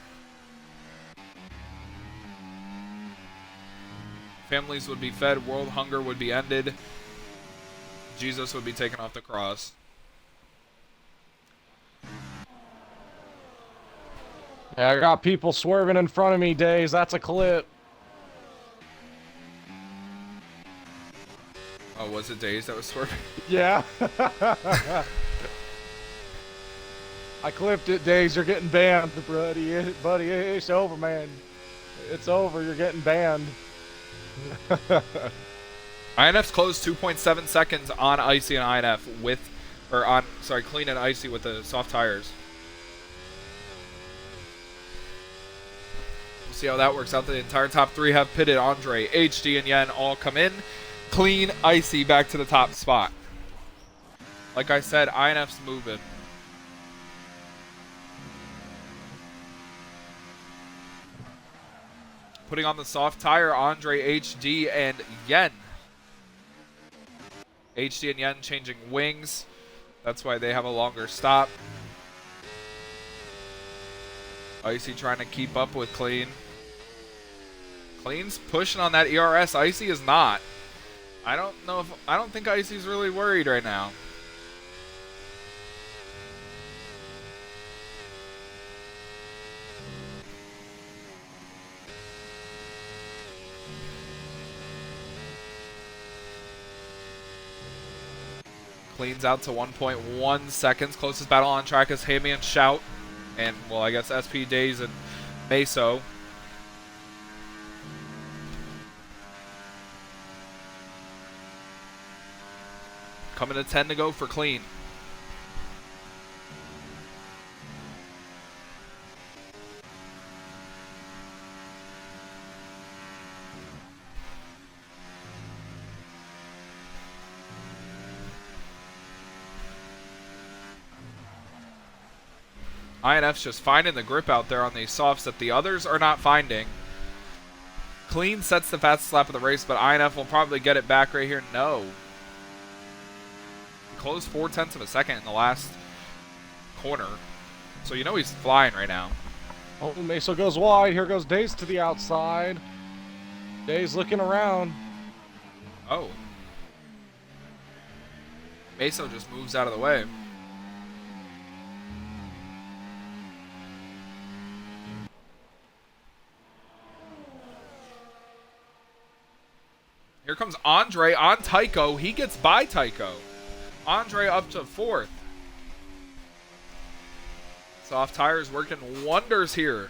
Families would be fed. World hunger would be ended. Jesus would be taken off the cross. Yeah, I got people swerving in front of me, Days. That's a clip. Oh, was it Days that was swerving? Yeah. I clipped it, Days. You're getting banned, buddy. Buddy, it's over, man. It's over. You're getting banned. INF's closed 2.7 seconds on Icy and INF with, or on, sorry, Clean and Icy with the soft tires. We'll see how that works out. The entire top three have pitted. Andre, HD, and Yen all come in. Clean, Icy back to the top spot. Like I said, INF's moving. Putting on the soft tire, Andre, HD, and Yen. HD and Yen changing wings. That's why they have a longer stop. Icy trying to keep up with Clean. Clean's pushing on that ERS. Icy is not. I don't think Icy's really worried right now. Cleans out to 1.1 seconds. Closest battle on track is Hammy and Shout. And, well, I guess SP Days and Meso. Coming to 10 to go for Clean. INF's just finding the grip out there on these softs that the others are not finding. Clean sets the fastest lap of the race, but INF will probably get it back right here. No. He closed 0.4 of a second in the last corner. So you know he's flying right now. Oh, Meso goes wide. Here goes Days to the outside. Days looking around. Oh. Meso just moves out of the way. Here comes Andre on Tycho. He gets by Tycho. Andre up to 4th. Soft tires working wonders here.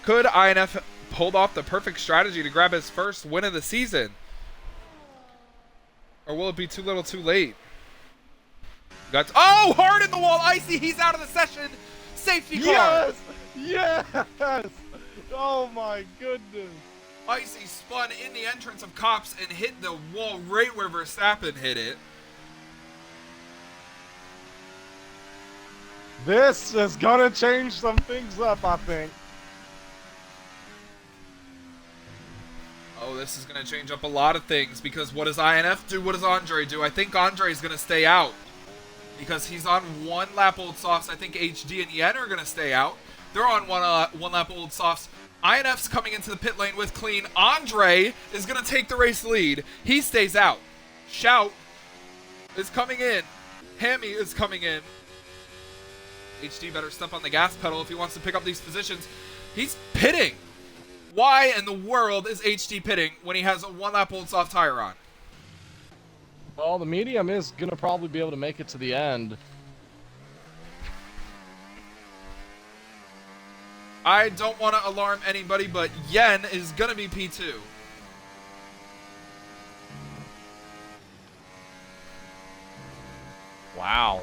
Could INF hold off the perfect strategy to grab his first win of the season? Or will it be too little too late? Oh, hard in the wall. Icy, he's out of the session. Safety car. Yes! Yes! Oh my goodness. Icy spun in the entrance of Cops and hit the wall right where Verstappen hit it. This is gonna change some things up, I think. Oh, this is going to change up a lot of things because what does INF do? What does Andre do? I think Andre is going to stay out because he's on 1 lap old softs. I think HD and Yen are going to stay out. They're on one lap old softs. INF's coming into the pit lane with clean. Andre is going to take the race lead. He stays out. Shout is coming in. Hammy is coming in. HD better step on the gas pedal if he wants to pick up these positions. He's pitting. Why in the world is HD pitting when he has a 1 lap old soft tire on? Well, the medium is going to probably be able to make it to the end. I don't want to alarm anybody, but Yen is going to be P2. Wow.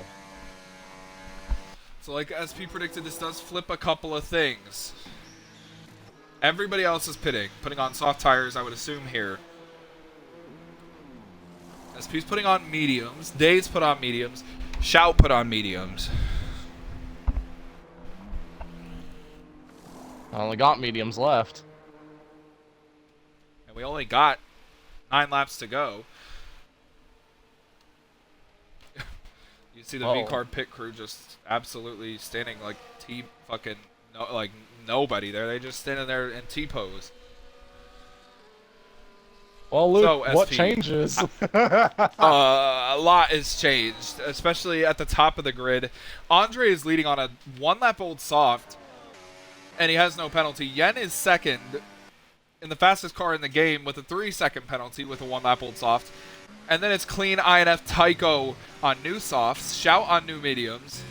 So like SP predicted, this does flip a couple of things. Everybody else is pitting, putting on soft tires, I would assume here. SP's putting on mediums. Days put on mediums. Shout put on mediums. I only got mediums left. And we only got 9 laps to go. You see the V-Car pit crew just absolutely standing like nobody there. They just standing there in T-pose. Well, Luke, so, what SP, changes? a lot has changed, especially at the top of the grid. Andre is leading on a 1 lap old soft, and he has no penalty. Yen is second in the fastest car in the game with a 3-second penalty with a 1 lap old soft. And then it's clean INF Tycho on new softs, Shout on new mediums,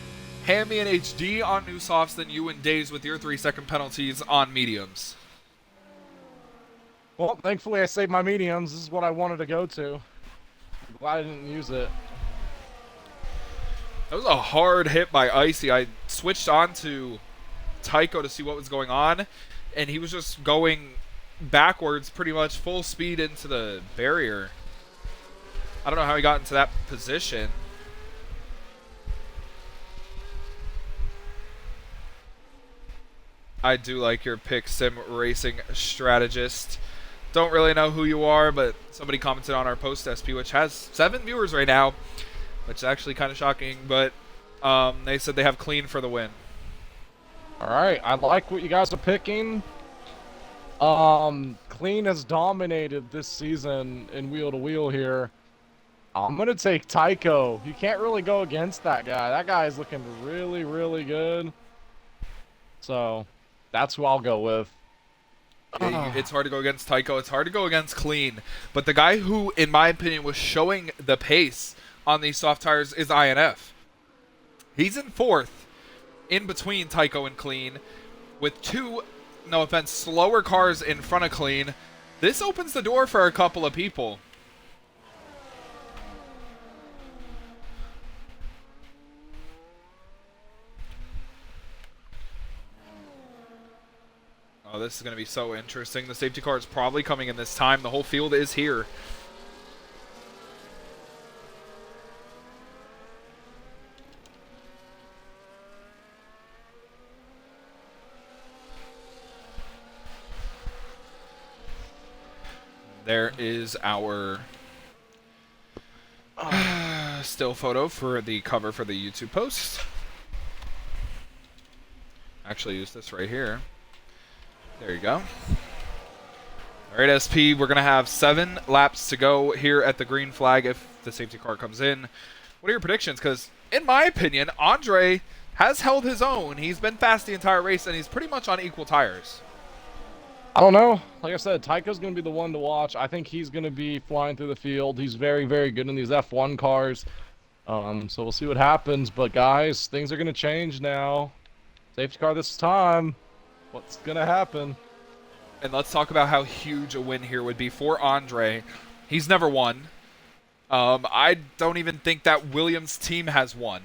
Hammy and HD on new softs, then you and Days with your 3-second penalties on mediums. Well, thankfully I saved my mediums. This is what I wanted to go to. I'm glad I didn't use it. That was a hard hit by Icy. I switched on to Tycho to see what was going on, and he was just going backwards pretty much full speed into the barrier. I don't know how he got into that position. I do like your pick, Sim Racing Strategist. Don't really know who you are, but somebody commented on our post SP, which has 7 viewers right now, which is actually kind of shocking, but they said they have clean for the win. Alright, I like what you guys are picking. Clean has dominated this season in wheel-to-wheel here. I'm going to take Tycho. You can't really go against that guy. That guy is looking really, really good. So, that's who I'll go with. Yeah, it's hard to go against Tycho. It's hard to go against Clean. But the guy who, in my opinion, was showing the pace on these soft tires is INF. He's in 4th, in between Tycho and Clean, with 2, no offense, slower cars in front of Clean. This opens the door for a couple of people. Oh, this is going to be so interesting. The safety car is probably coming in this time. The whole field is here. there is our still photo for the cover for the YouTube post. Actually use this right here. There you go. All right, SP, we're going to have 7 laps to go here at the green flag if the safety car comes in. What are your predictions? Because, in my opinion, Andre has held his own. He's been fast the entire race, and he's pretty much on equal tires. I don't know. Like I said, Tycho's going to be the one to watch. I think he's going to be flying through the field. He's very, very good in these F1 cars. So we'll see what happens. But, guys, things are going to change now. Safety car this time. What's going to happen? And let's talk about how huge a win here would be for Andre. He's never won. I don't even think that Williams' team has won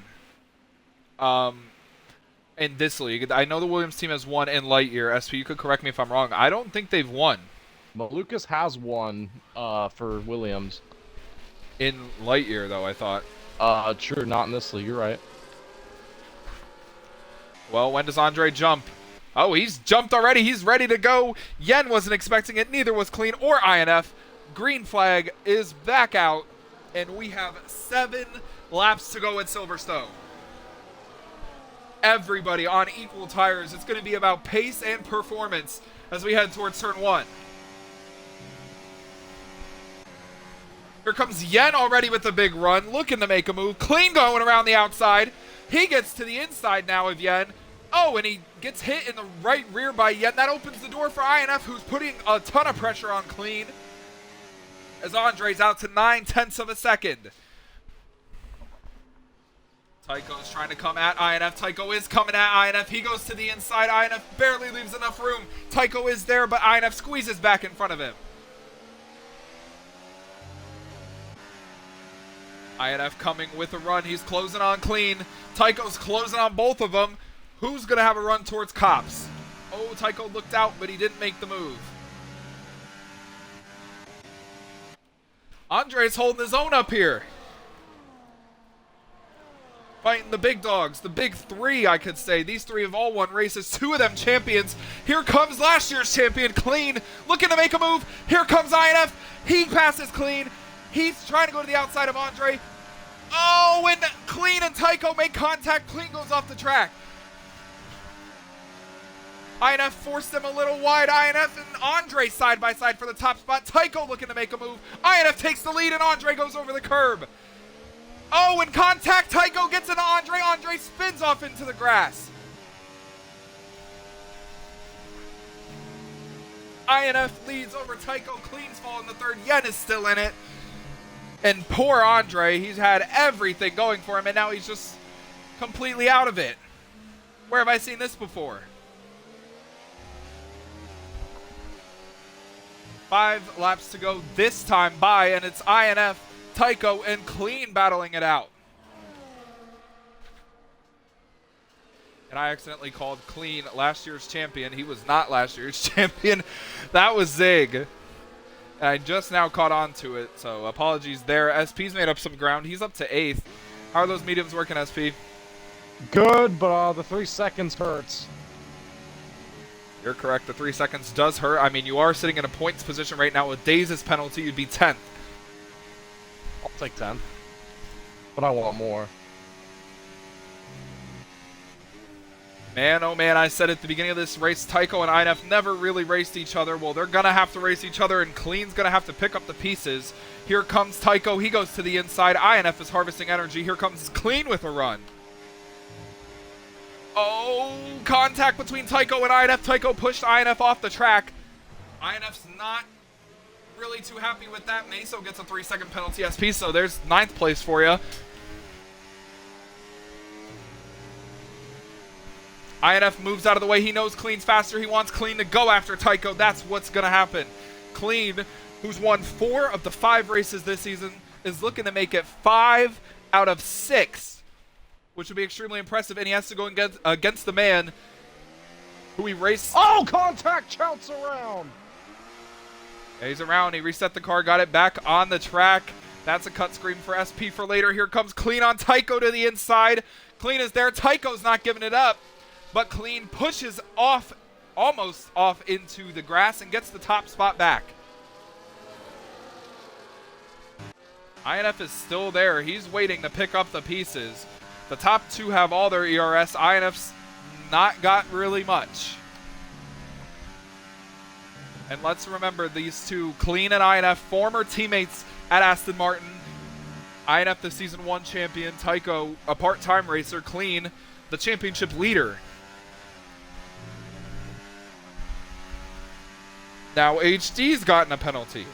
in this league. I know the Williams team has won in Lightyear. SP, you could correct me if I'm wrong. I don't think they've won. But Lucas has won for Williams. In Lightyear, though, I thought. Sure, not in this league. You're right. Well, when does Andre jump? Oh, he's jumped already. He's ready to go. Yen wasn't expecting it. Neither was Clean or INF. Green flag is back out. And we have 7 laps to go at Silverstone. Everybody on equal tires. It's going to be about pace and performance as we head towards turn 1. Here comes Yen already with the big run. Looking to make a move. Clean going around the outside. He gets to the inside now of Yen. Oh, and he gets hit in the right rear by Yen. That opens the door for INF, who's putting a ton of pressure on Clean. As Andre's out to 9/10 of a second. Tycho's trying to come at INF. Tycho is coming at INF. He goes to the inside. INF barely leaves enough room. Tycho is there, but INF squeezes back in front of him. INF coming with a run. He's closing on Clean. Tycho's closing on both of them. Who's going to have a run towards Cops? Oh, Tycho looked out, but he didn't make the move. Andre's holding his own up here. Fighting the big dogs, the big 3, I could say. These 3 have all won races, 2 of them champions. Here comes last year's champion, Clean, looking to make a move. Here comes INF. He passes Clean. He's trying to go to the outside of Andre. Oh, when Clean and Tycho make contact, Clean goes off the track. INF forced them a little wide. INF and Andre side by side for the top spot. Tycho looking to make a move. INF takes the lead and Andre goes over the curb. Oh, in contact, Tycho gets into Andre. Andre spins off into the grass. INF leads over Tycho. Clean's fall in the third. Yen is still in it. And poor Andre, he's had everything going for him, and now he's just completely out of it. Where have I seen this before? 5 laps to go this time by, and it's INF, Tycho, and Clean battling it out. And I accidentally called Clean last year's champion. He was not last year's champion. That was Zig. And I just now caught on to it, so apologies there. SP's made up some ground. He's up to 8th. How are those mediums working, SP? Good, but the 3 seconds hurts. You're correct. The 3 seconds does hurt. I mean, you are sitting in a points position right now with Daze's penalty. You'd be 10th. I'll take 10th. But I want more. Man, oh man, I said at the beginning of this race, Tycho and INF never really raced each other. Well, they're going to have to race each other, and Clean's going to have to pick up the pieces. Here comes Tycho. He goes to the inside. INF is harvesting energy. Here comes Clean with a run. Oh, contact between Tycho and INF. Tycho pushed INF off the track. INF's not really too happy with that. Meso gets a 3-second penalty SP, so there's 9th place for you. INF moves out of the way. He knows Clean's faster. He wants Clean to go after Tycho. That's what's going to happen. Clean, who's won 4 of the 5 races this season, is looking to make it 5 out of 6, which would be extremely impressive. And he has to go against the man who he raced. Oh, contact counts around. Yeah, he's around. He reset the car, got it back on the track. That's a cut screen for SP for later. Here comes Clean on Tycho to the inside. Clean is there. Tycho's not giving it up. But Clean pushes off, almost off into the grass and gets the top spot back. INF is still there. He's waiting to pick up the pieces. The top two have all their ERS. INF's not got really much. And let's remember these two, Clean and INF, former teammates at Aston Martin. INF, the Season 1 champion. Tycho, a part-time racer. Clean, the championship leader. Now HD's gotten a penalty.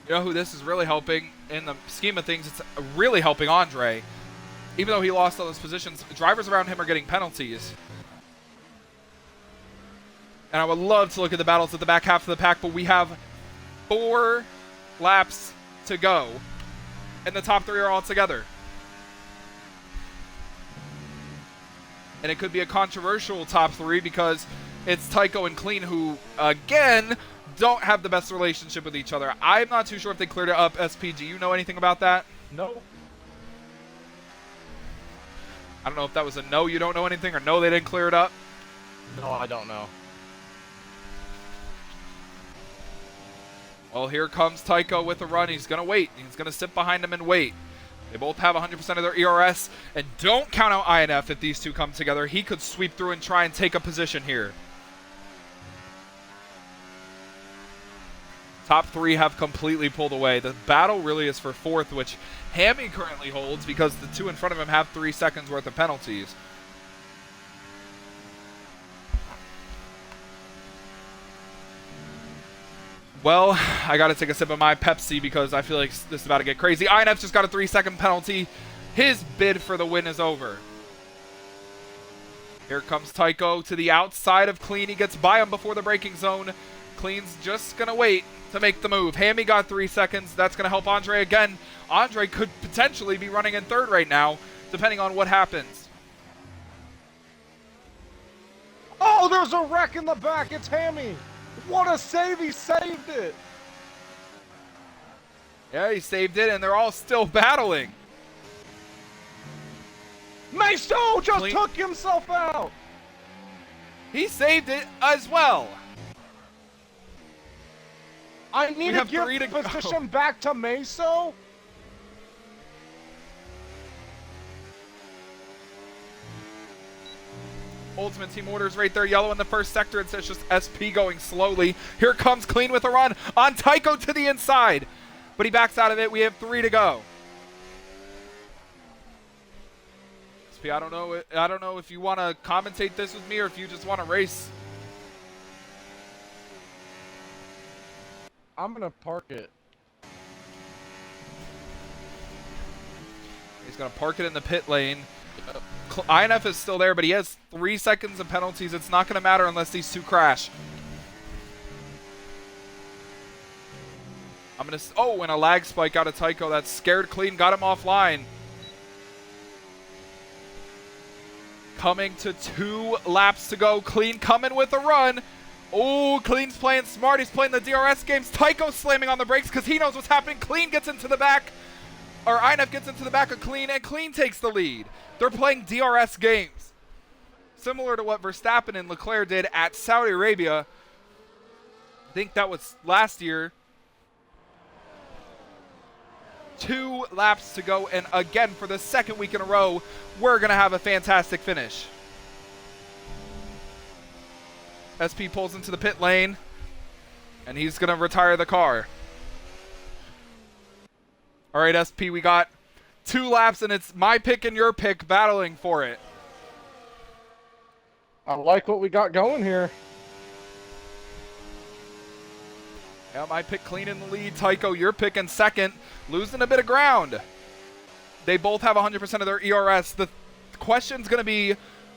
You know who this is really helping? In the scheme of things, it's really helping Andre. Even though he lost all those positions, drivers around him are getting penalties. And I would love to look at the battles at the back half of the pack, but we have 4 laps to go. And the top 3 are all together. And it could be a controversial top 3 because it's Tycho and Clean who, again, don't have the best relationship with each other. I'm not too sure if they cleared it up. SP, do you know anything about that? No. I don't know if that was a no, you don't know anything, or no, they didn't clear it up. No, I don't know. Well, here comes Tycho with a run. He's going to wait. He's going to sit behind him and wait. They both have 100% of their ERS. And don't count out INF if these two come together. He could sweep through and try and take a position here. Top 3 have completely pulled away. The battle really is for 4th, which Hammy currently holds because the 2 in front of him have 3 seconds worth of penalties. Well, I got to take a sip of my Pepsi because I feel like this is about to get crazy. INF just got a 3-second penalty. His bid for the win is over. Here comes Tycho to the outside of Clean. He gets by him before the braking zone. Clean's just going to wait to make the move. Hammy got 3 seconds. That's going to help Andre again. Andre could potentially be running in 3rd right now, depending on what happens. Oh, there's a wreck in the back. It's Hammy. What a save. He saved it. Yeah, he saved it, and they're all still battling. Meso just took himself out. He saved it as well. I need to give position back to Meso. Ultimate Team orders right there, yellow in the first sector. It says just SP going slowly. Here comes Clean with a run on Tycho to the inside, but he backs out of it. We have 3 to go. SP, I don't know if you want to commentate this with me or if you just want to race. I'm gonna park it. He's gonna park it in the pit lane. INF is still there, but he has 3 seconds of penalties. It's not going to matter unless these two crash. I'm going to... Oh, and a lag spike out of Tycho. That scared Clean, got him offline. Coming to 2 laps to go. Clean coming with a run. Oh, Clean's playing smart. He's playing the DRS games. Tycho slamming on the brakes because he knows what's happening. Clean gets into the back. Or INF gets into the back of Clean, and Clean takes the lead. They're playing DRS games. Similar to what Verstappen and Leclerc did at Saudi Arabia. I think that was last year. 2 laps to go, and again, for the 2nd week in a row, we're going to have a fantastic finish. SP pulls into the pit lane, and he's going to retire the car. All right, SP, we got 2 laps, and it's my pick and your pick battling for it. I like what we got going here. Yeah, my pick Clean in the lead. Tycho, your pick in 2nd, losing a bit of ground. They both have 100% of their ERS. The question's going to be,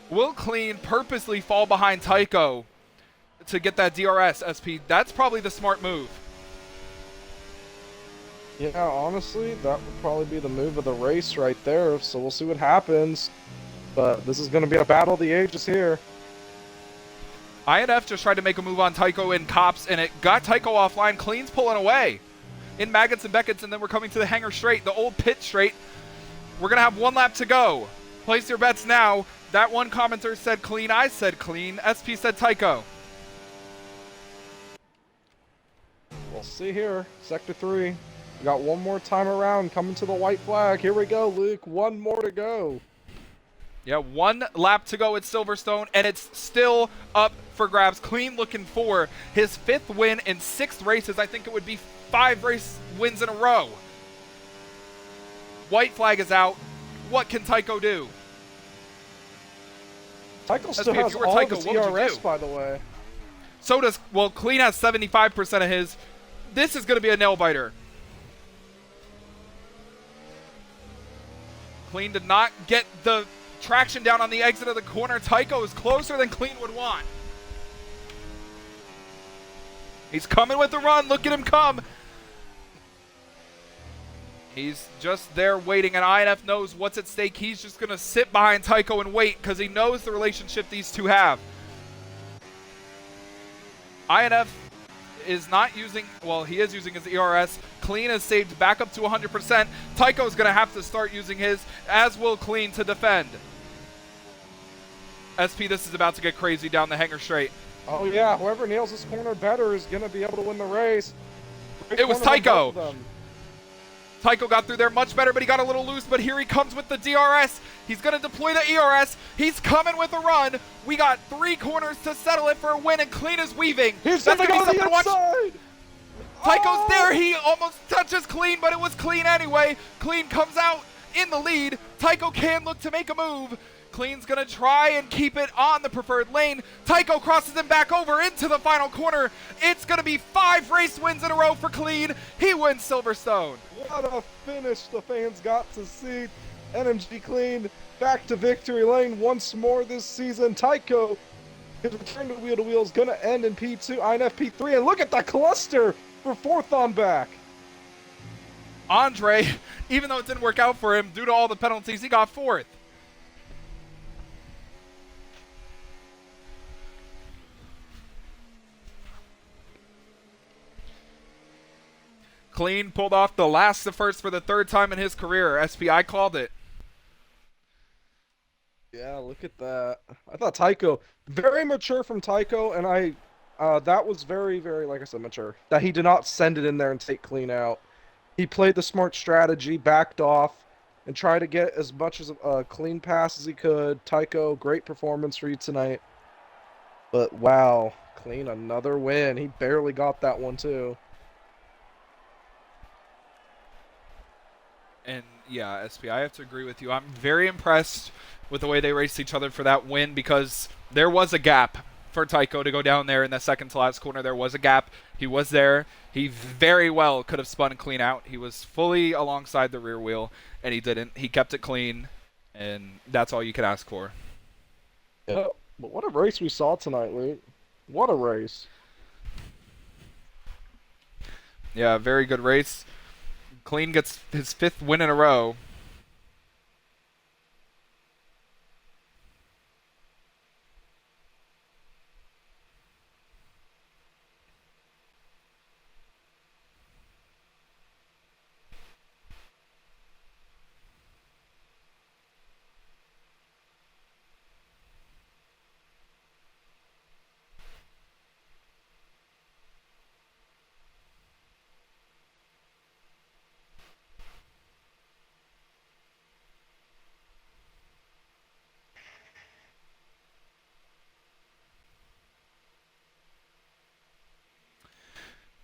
will Clean purposely fall behind Tycho to get that DRS, SP? That's probably the smart move. Yeah, honestly, that would probably be the move of the race right there, so we'll see what happens. But this is going to be a battle of the ages here. INF just tried to make a move on Tycho in Cops, and it got Tycho offline. Clean's pulling away in Maggots and Beckett's, and then we're coming to the hangar straight, the old pit straight. We're going to have 1 lap to go. Place your bets now. That one commenter said Clean. I said Clean. SP said Tycho. We'll see here. Sector 3. We got one more time around coming to the white flag. Here we go, Luke. One more to go. Yeah, 1 lap to go at Silverstone, and it's still up for grabs. Clean looking for his 5th win in 6 races. I think it would be 5 race wins in a row. White flag is out. What can Tycho do? Tycho still SP, if has you were all Tycho, of his what would you ERS, do? by the way. So does, well, Clean has 75% of his. This is going to be a nail biter. Clean did not get the traction down on the exit of the corner. Tycho is closer than Clean would want. He's coming with the run. Look at him come. He's just there waiting, and INF knows what's at stake. He's just going to sit behind Tycho and wait because he knows the relationship these two have. INF is not using, well, he is using his ERS. Clean is saved back up to 100%. Tycho is going to have to start using his, as will Clean to defend. SP, this is about to get crazy down the hanger straight. Oh yeah, whoever nails this corner better is going to be able to win the race. Great It was corner from Tycho. both of them. Tycho got through there much better, but he got a little loose, but here he comes with the DRS. He's going to deploy the ERS. He's coming with a run. We got 3 corners to settle it for a win, and Clean is weaving. He's That's going to gonna go be to something the to watch. inside. Tycho's there. He almost touches Clean, but it was Clean anyway. Clean comes out in the lead. Tycho can look to make a move. Clean's going to try and keep it on the preferred lane. Tycho crosses him back over into the final corner. It's going to be 5 race wins in a row for Clean. He wins Silverstone. What a finish the fans got to see. NMG Clean back to victory lane once more this season. Tycho, his return to wheel is going to end in P2, INF P3. And look at that cluster for 4th on back. Andre, even though it didn't work out for him due to all the penalties, he got 4th. Clean pulled off the last to first for the 3rd time in his career. SPI called it. Yeah, look at that. I thought Tycho, very mature from Tycho, and that was very, very, like I said, mature. That he did not send it in there and take Clean out. He played the smart strategy, backed off, and tried to get as much as a clean pass as he could. Tycho, great performance for you tonight. But wow, Clean, another win. He barely got that one too. And yeah, SP, I have to agree with you. I'm very impressed with the way they raced each other for that win because there was a gap for Tycho to go down there in the second to last corner. There was a gap. He was there. He very well could have spun Clean out. He was fully alongside the rear wheel, and he didn't. He kept it clean, and that's all you can ask for. Yeah, but what a race we saw tonight, Luke. What a race. Yeah, very good race. Clean gets his 5th win in a row.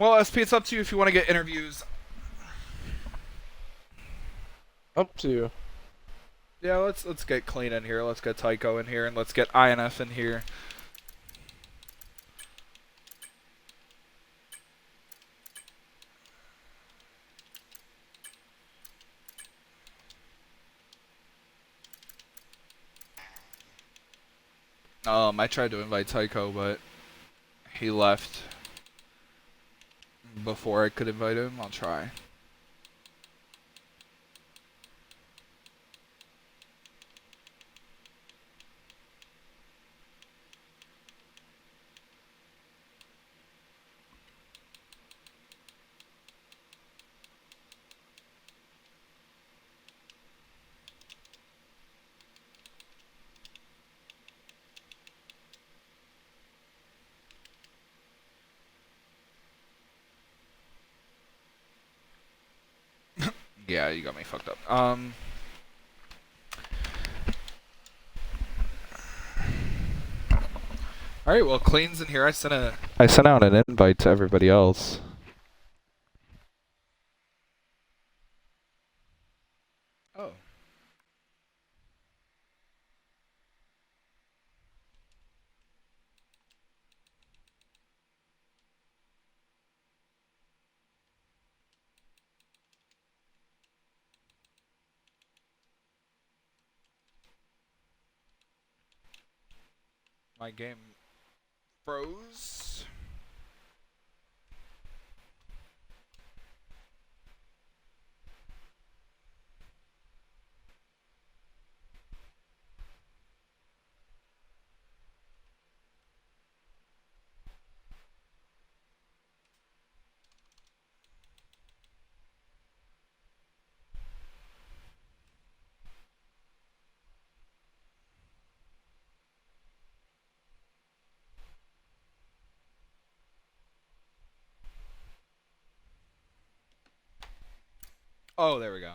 Well, SP, it's up to you if you want to get interviews. Up to you. Yeah, let's get Clean in here. Let's get Tycho in here, and let's get INF in here. I tried to invite Tycho, but he left before I could invite him. I'll try. Yeah, you got me fucked up. All right, well, Clean's in here. I sent out an invite to everybody else. Oh. My game froze. Oh, there we go.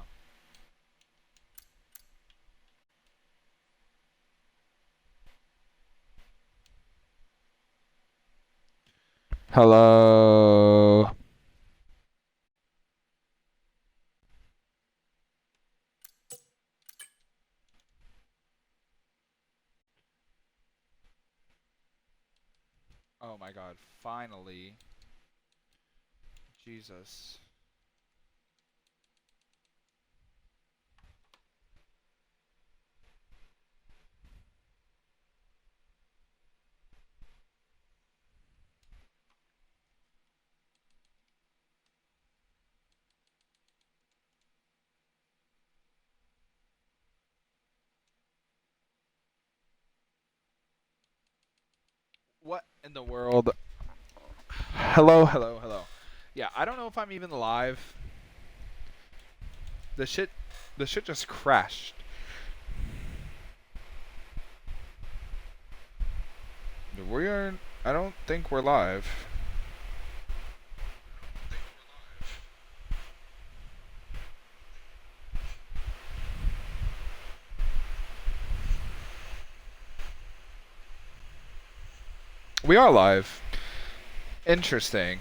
Hello. Oh my god, finally. Jesus. What in the world? Hello, hello, hello. Yeah, I don't know if I'm even live. The shit just crashed. I don't think we're live. We are live. Interesting.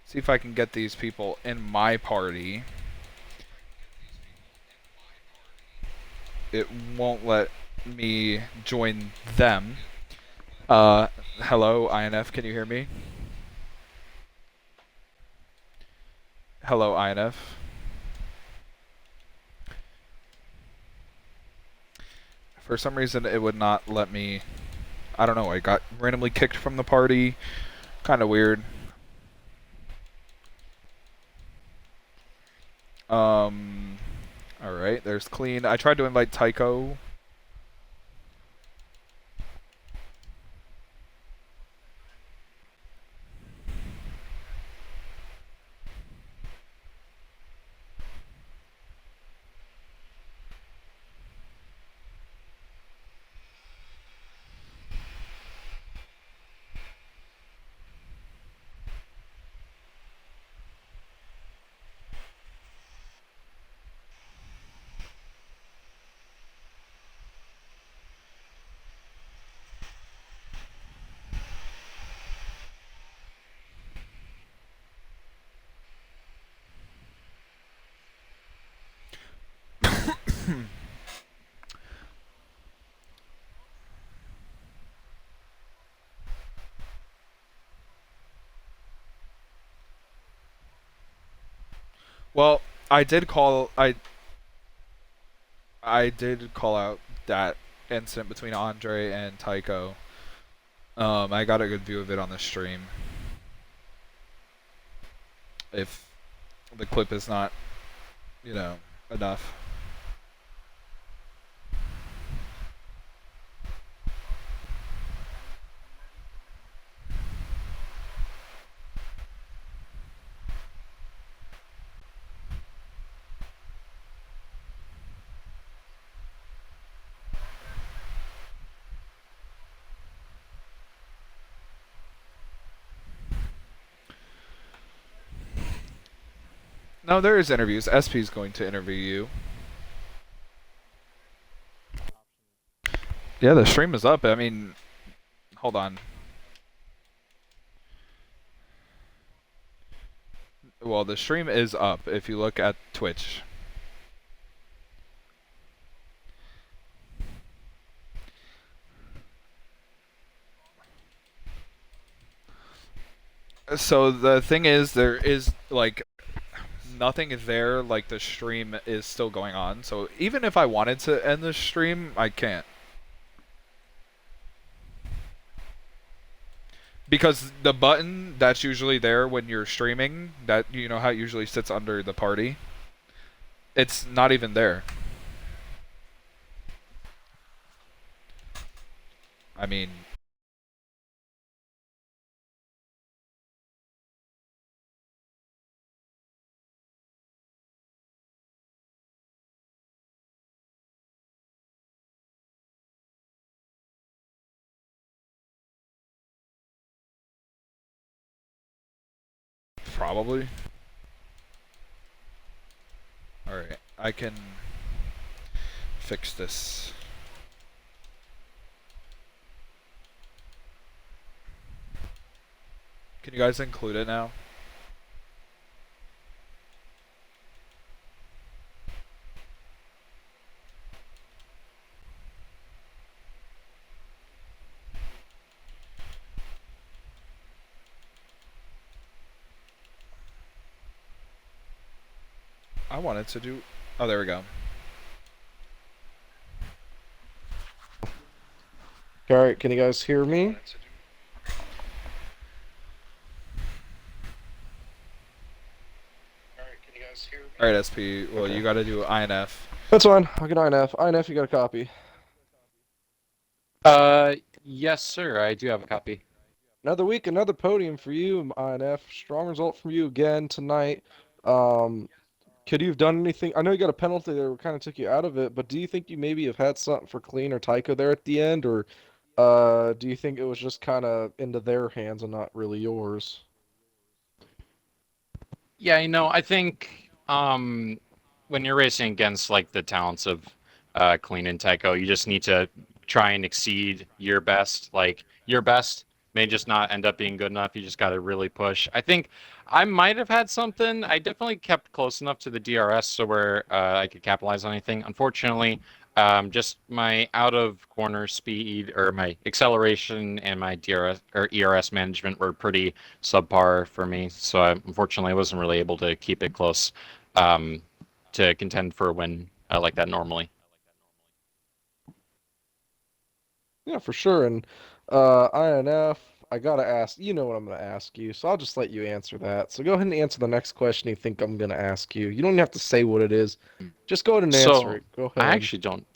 See if I can get these people in my party. It won't let me join them. Hello, INF, can you hear me? Hello, INF. For some reason, it would not let me. I don't know, I got randomly kicked from the party. Kind of weird. Alright, there's Clean. I tried to invite Tycho. Well, I did call out that incident between Andre and Tycho. I got a good view of it on the stream. If the clip is not, enough. No, there is interviews. SP's going to interview you. Yeah, the stream is up. I mean, hold on. Well, the stream is up if you look at Twitch. So the thing is, there is like nothing there. Like the stream is still going on. So even if I wanted to end the stream, I can't. Because the button that's usually there when you're streaming, that you know how it usually sits under the party, it's not even there. I mean, probably. Alright, I can fix this. Can you guys include it now? I wanted to do... Oh, there we go. Alright, can you guys hear me? Alright, SP. Well, Okay. you gotta do INF. That's fine. I'll get INF. INF, you got a copy. Yes, sir. I do have a copy. Another week, another podium for you, INF. Strong result from you again tonight. Could you have done anything? I know you got a penalty that kind of took you out of it, but do you think you maybe have had something for Clean or Tycho there at the end, or do you think it was just kind of into their hands and not really yours? Yeah, I think when you're racing against like the talents of Clean and Tycho, you just need to try and exceed your best. Like your best may just not end up being good enough. You just got to really push. I think I might have had something. I definitely kept close enough to the DRS so where I could capitalize on anything. Unfortunately, just my out of corner speed or my acceleration and my DRS or ERS management were pretty subpar for me. So unfortunately, I wasn't really able to keep it close um, to contend for a win like that normally. Yeah, for sure. And INF, I gotta ask, you know what I'm gonna ask you, so I'll just let you answer that. So go ahead and answer the next question you think I'm gonna ask you. You don't have to say what it is. Just go ahead and answer So it. Go I ahead.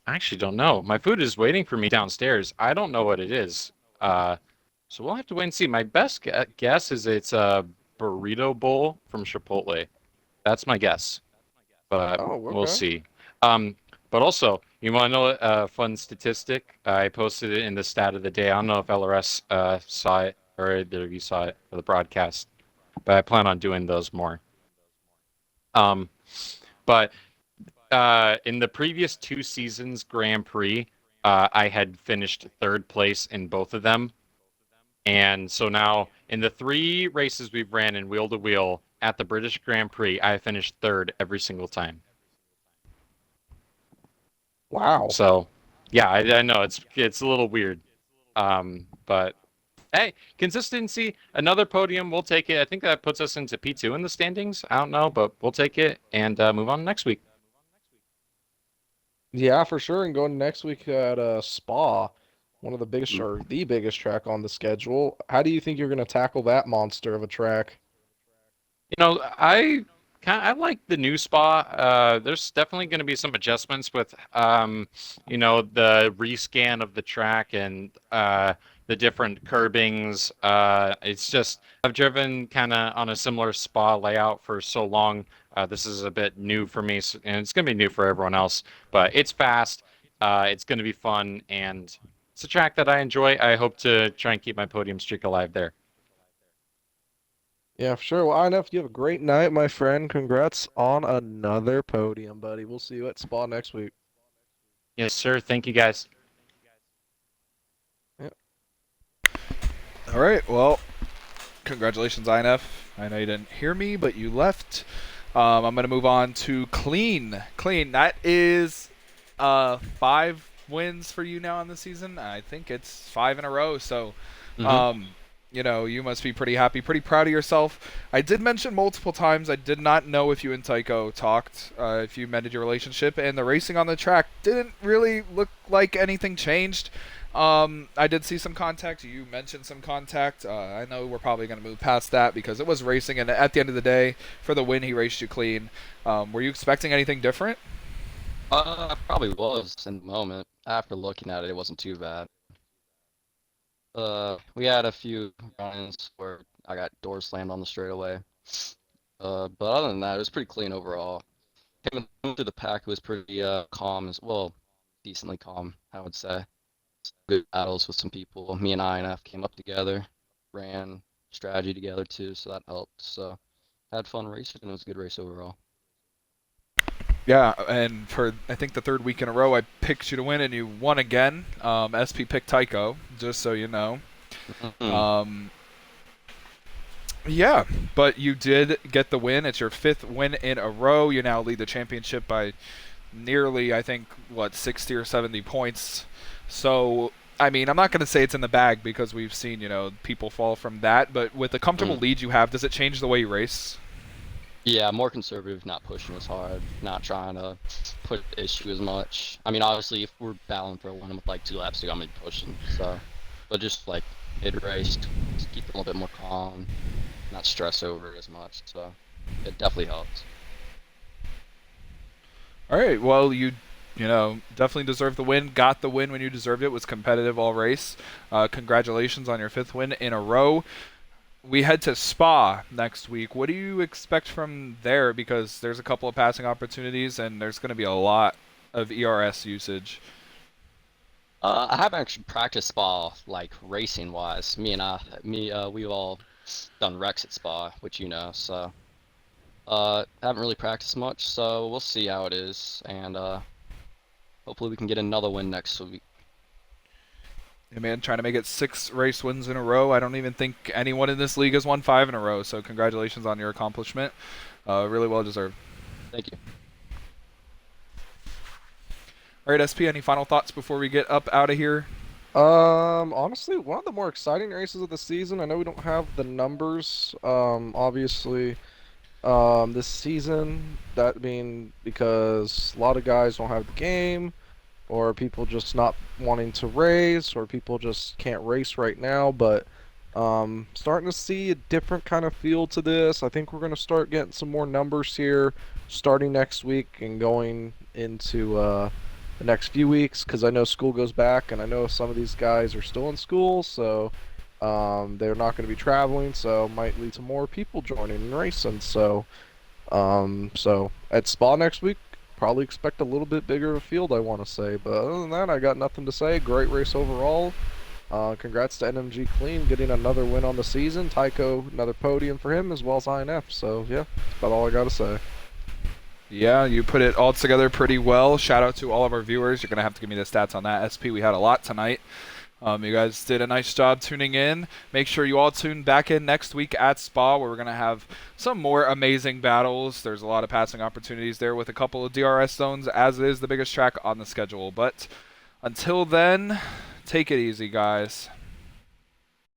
actually don't know. My food is waiting for me downstairs. I don't know what it is. So we'll have to wait and see. My best guess is it's a burrito bowl from Chipotle. That's my guess, but Oh, we'll okay. see. Um, but also, you want to know a fun statistic? I posted it in the stat of the day. I don't know if LRS saw it or either of you saw it for the broadcast, but I plan on doing those more. Um, but in the previous two seasons Grand Prix, I had finished third place in both of them. And so now in the three races we've ran in wheel to wheel at the British Grand Prix, I finished third every single time. Wow. So yeah, I know it's a little weird. But hey, consistency, another podium, we'll take it. I think that puts us into P2 in the standings. I don't know, but we'll take it and move on next week. Yeah, for sure. And going next week at Spa, one of the biggest or the biggest track on the schedule. How do you think you're gonna tackle that monster of a track? I like the new spa. There's definitely going to be some adjustments with the rescan of the track and the different curbings. It's just I've driven kind of on a similar spa layout for so long. This is a bit new for me, and it's going to be new for everyone else. But it's fast. It's going to be fun, and it's a track that I enjoy. I hope to try and keep my podium streak alive there. Yeah, for sure. Well, INF, you have a great night, my friend. Congrats on another podium, buddy. We'll see you at Spa next week. Yes, sir. Thank you, guys. Yeah. All right, well, congratulations, INF. I know you didn't hear me, but you left. I'm going to move on to Clean. Clean, that is 5 wins for you now in the season. I think it's 5 in a row, so you know, you must be pretty happy, pretty proud of yourself. I did mention multiple times, I did not know if you and Tycho talked, if you mended your relationship, and the racing on the track didn't really look like anything changed. I did see some contact. You mentioned some contact. I know we're probably going to move past that because it was racing, and at the end of the day, for the win, he raced you clean. Were you expecting anything different? Probably was in the moment. After looking at it, it wasn't too bad. We had a few run-ins where I got doors slammed on the straightaway. But other than that, it was pretty clean overall. Coming through the pack, it was pretty calm as well, decently calm, I would say. Good battles with some people. Me and INF came up together, ran strategy together too, so that helped. So had fun racing, and it was a good race overall. Yeah, and for I think the 3rd week in a row, I picked you to win, and you won again. SP picked Tycho, just so you know. Yeah, but you did get the win. It's your 5th win in a row. You now lead the championship by nearly, I think, 60 or 70 points. So, I mean, I'm not going to say it's in the bag because we've seen, you know, people fall from that. But with the comfortable lead you have, does it change the way you race? Yeah, more conservative, not pushing as hard, not trying to put the issue as much. I mean, obviously, if we're battling for a win with like 2 laps to go, I'm gonna be pushing. So, but just like mid-race, just keep it a little bit more calm, not stress over it as much. So, it definitely helps. All right, well, you know, definitely deserved the win. Got the win when you deserved it. Was competitive all race. Congratulations on your 5th win in a row. We head to Spa next week. What do you expect from there? Because there's a couple of passing opportunities, and there's going to be a lot of ERS usage. I haven't actually practiced Spa like racing wise. We've all done wrecks at Spa, which you know. So, haven't really practiced much. So we'll see how it is, and hopefully we can get another win next week. Yeah, man, trying to make it 6 race wins in a row. I don't even think anyone in this league has won 5 in a row. So congratulations on your accomplishment. Really well deserved. Thank you. All right, SP, any final thoughts before we get up out of here? Honestly, one of the more exciting races of the season. I know we don't have the numbers, obviously, this season. That being because a lot of guys don't have the game, or people just not wanting to race, or people just can't race right now. But starting to see a different kind of feel to this. I think we're going to start getting some more numbers here starting next week and going into the next few weeks, because I know school goes back, and I know some of these guys are still in school, so they're not going to be traveling, so it might lead to more people joining and racing. So at Spa next week, probably expect a little bit bigger of a field, I want to say. But other than that, I got nothing to say. Great race overall. Congrats to NMG Clean getting another win on the season. Tycho, another podium for him, as well as INF. So yeah, that's about all I got to say. Yeah, you put it all together pretty well. Shout out to all of our viewers. You're going to have to give me the stats on that. SP, we had a lot tonight. You guys did a nice job tuning in. Make sure you all tune back in next week at Spa, where we're going to have some more amazing battles. There's a lot of passing opportunities there with a couple of DRS zones, as it is the biggest track on the schedule. But until then, take it easy, guys.